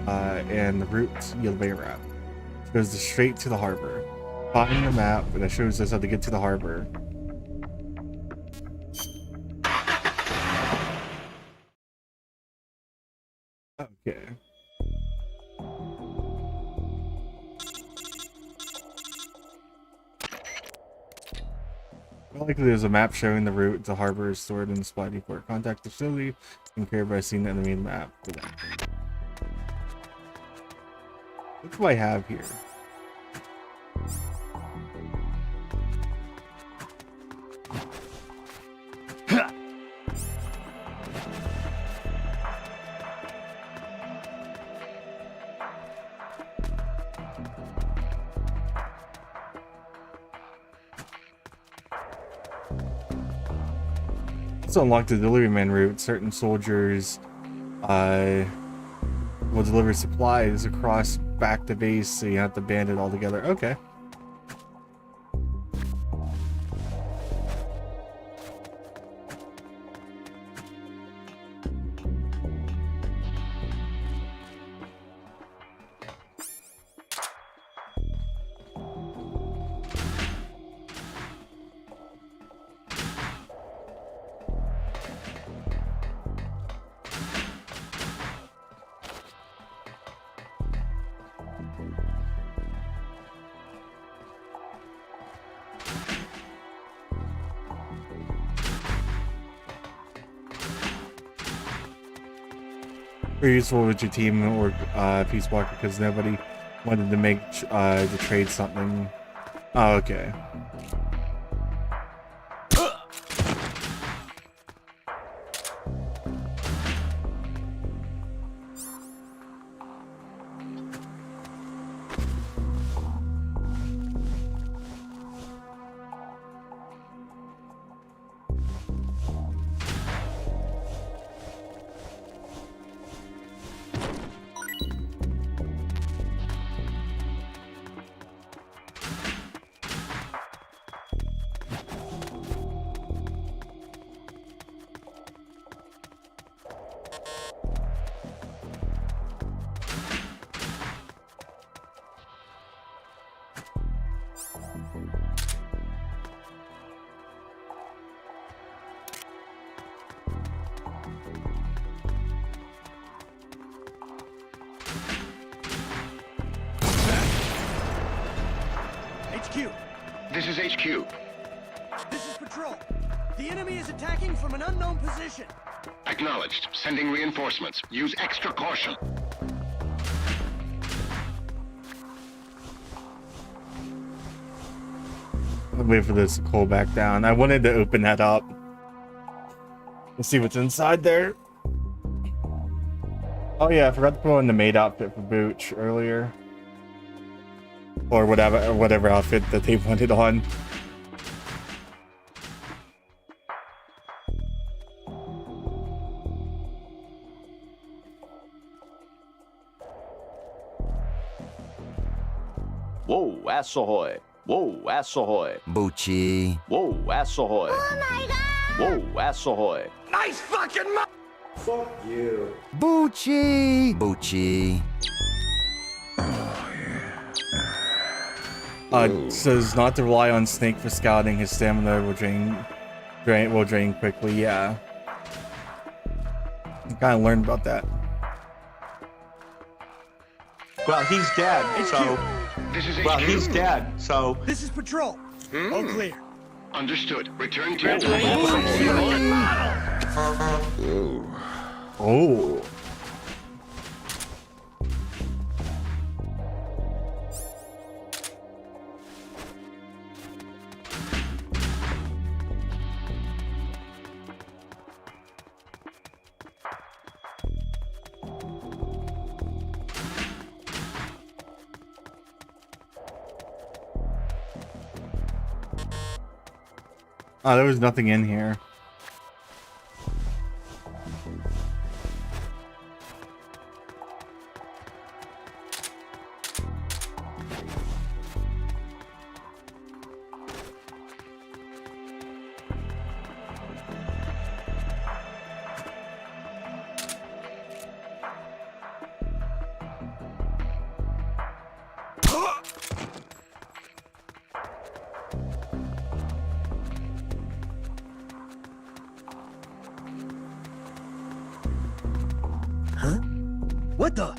and the route yield bay route. It goes straight to the harbor. Find the map that shows us how to get to the harbor. Okay. Likely there's a map showing the route to harbor is stored in the supply depot. Contact the facility and care by seeing the enemy map for that. What do I have here? Unlock the delivery man route. Certain soldiers will deliver supplies across back to base, so you have to band it all together. Okay. Very useful with your team or Peace Walker because nobody wanted to make the trade something. Oh, okay. This is HQ. This is Patrol. The enemy is attacking from an unknown position. Acknowledged. Sending reinforcements. Use extra caution. Wait for this to cool back down. I wanted to open that up. Let's see what's inside there. Oh yeah, I forgot to put on the maid outfit for Booch earlier. Or whatever outfit that they wanted on. Whoa, ass ahoy. Whoa, ass ahoy. Bucci. Whoa, ass ahoy. Oh my god! Whoa, ass ahoy. Nice fucking Fuck you. Bucci. Bucci. Says not to rely on Snake for scouting. His stamina will drain quickly. Yeah, I kind of learned about that. Well, he's dead, so... This is Well, HQ. he's dead, so... This is patrol. All clear. Understood. Return to... Oh. Oh, there was nothing in here. What the?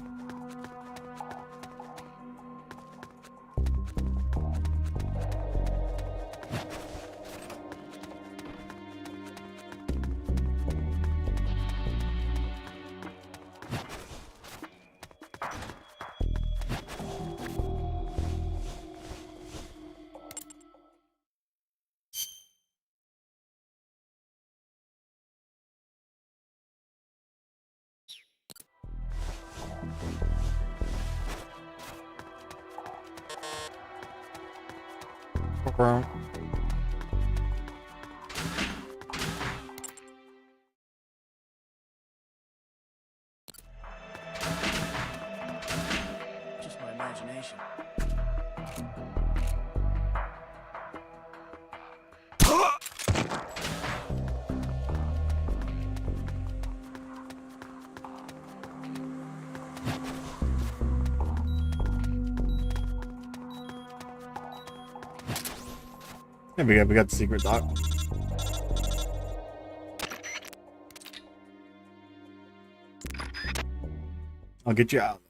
Just my imagination. Yeah, we got the secret dock. I'll get you out.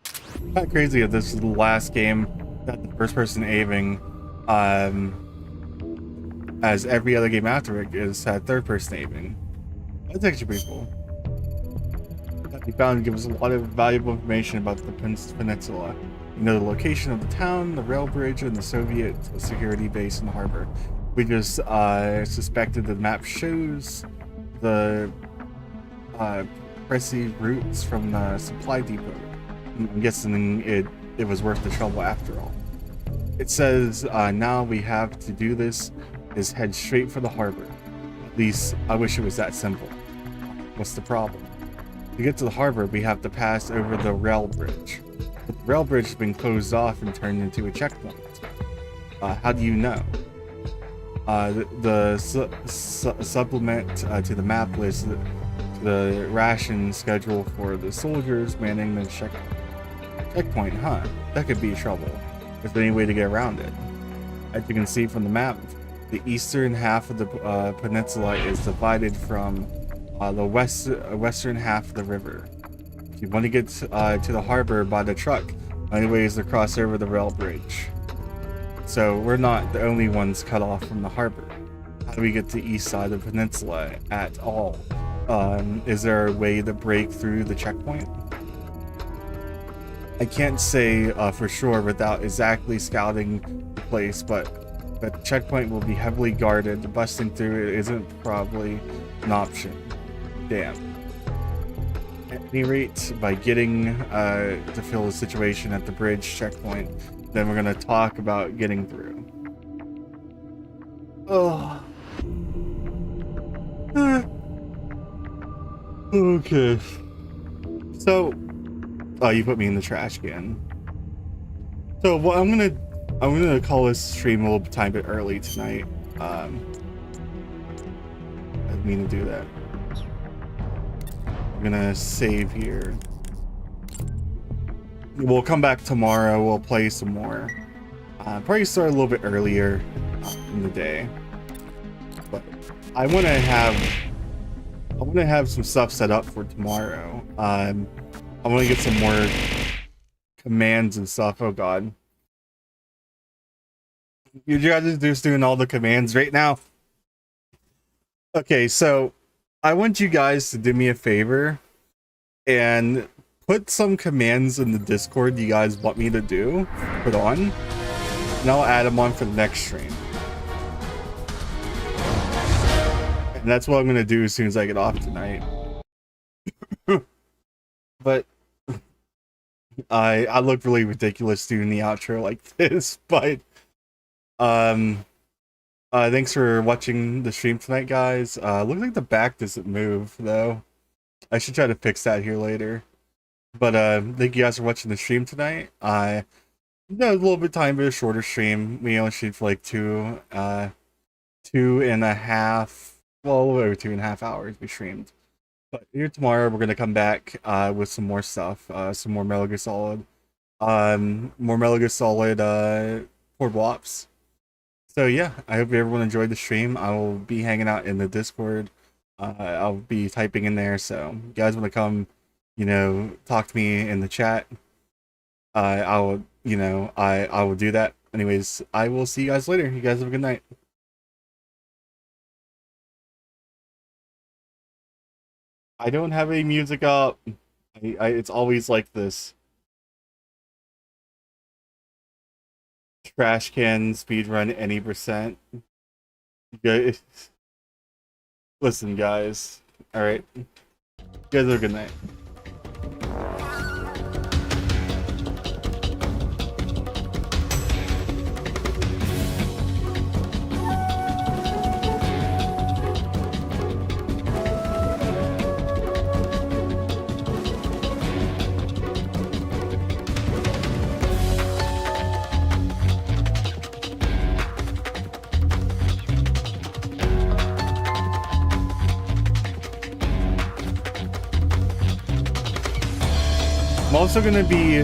Kind of crazy if this is the last game that the first person aiming, as every other game after it is third person aiming. That's actually pretty cool. That we found gives us a lot of valuable information about the peninsula. You know the location of the town, the rail bridge, and the Soviet security base in the harbor. We just suspected the map shows the pricey routes from the supply depot. I'm guessing it was worth the trouble after all. It says now we have to do this is head straight for the harbor. At least I wish it was that simple. What's the problem? To get to the harbor, we have to pass over the rail bridge. But the rail bridge has been closed off and turned into a checkpoint. How do you know? The supplement to the map lists the ration schedule for the soldiers manning the checkpoint, huh? That could be trouble. Is there any way to get around it? As you can see from the map, the eastern half of the peninsula is divided from the western half of the river. If you want to get to the harbor by the truck, the only way is to cross over the rail bridge. So we're not the only ones cut off from the harbor. How do we get to the east side of the peninsula at all? Is there a way to break through the checkpoint? I can't say for sure without exactly scouting the place, but the checkpoint will be heavily guarded. Busting through it isn't probably an option. Damn. At any rate, by getting to fill the situation at the bridge checkpoint, then we're gonna talk about getting through. Oh. Okay. So, oh, you put me in the trash can. So, what I'm gonna call this stream a little tiny bit early tonight. I didn't mean to do that. I'm gonna save here. We'll come back tomorrow. We'll play some more. Probably start a little bit earlier in the day. But I want to have some stuff set up for tomorrow. I want to get some more commands and stuff. Oh god, you guys are just doing all the commands right now. Okay, so I want you guys to do me a favor and put some commands in the Discord you guys want me to do, put on, and I'll add them on for the next stream. And that's what I'm gonna do as soon as I get off tonight. But I look really ridiculous doing the outro like this, but thanks for watching the stream tonight, guys. Looks like the back doesn't move though. I should try to fix that here later. But thank you guys for watching the stream tonight. A little bit time, but a shorter stream. We only shoot for like 2.5, well, a little over 2.5 hours we streamed. But here tomorrow we're gonna come back with some more stuff, some more Metal Gear Solid, Portable Ops. So yeah, I hope everyone enjoyed the stream. I will be hanging out in the Discord. I'll be typing in there, so if you guys want to come, talk to me in the chat, I will do that. Anyways, I will see you guys later. You guys have a good night. I don't have any music up. It's always like this. Trash can speedrun any percent. Listen, guys. Alright. You guys have a good night. I'm also going to be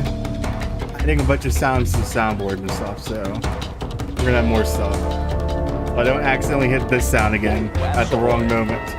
adding a bunch of sounds to the soundboard and stuff, so we're going to have more stuff. But I don't accidentally hit this sound again at the wrong moment.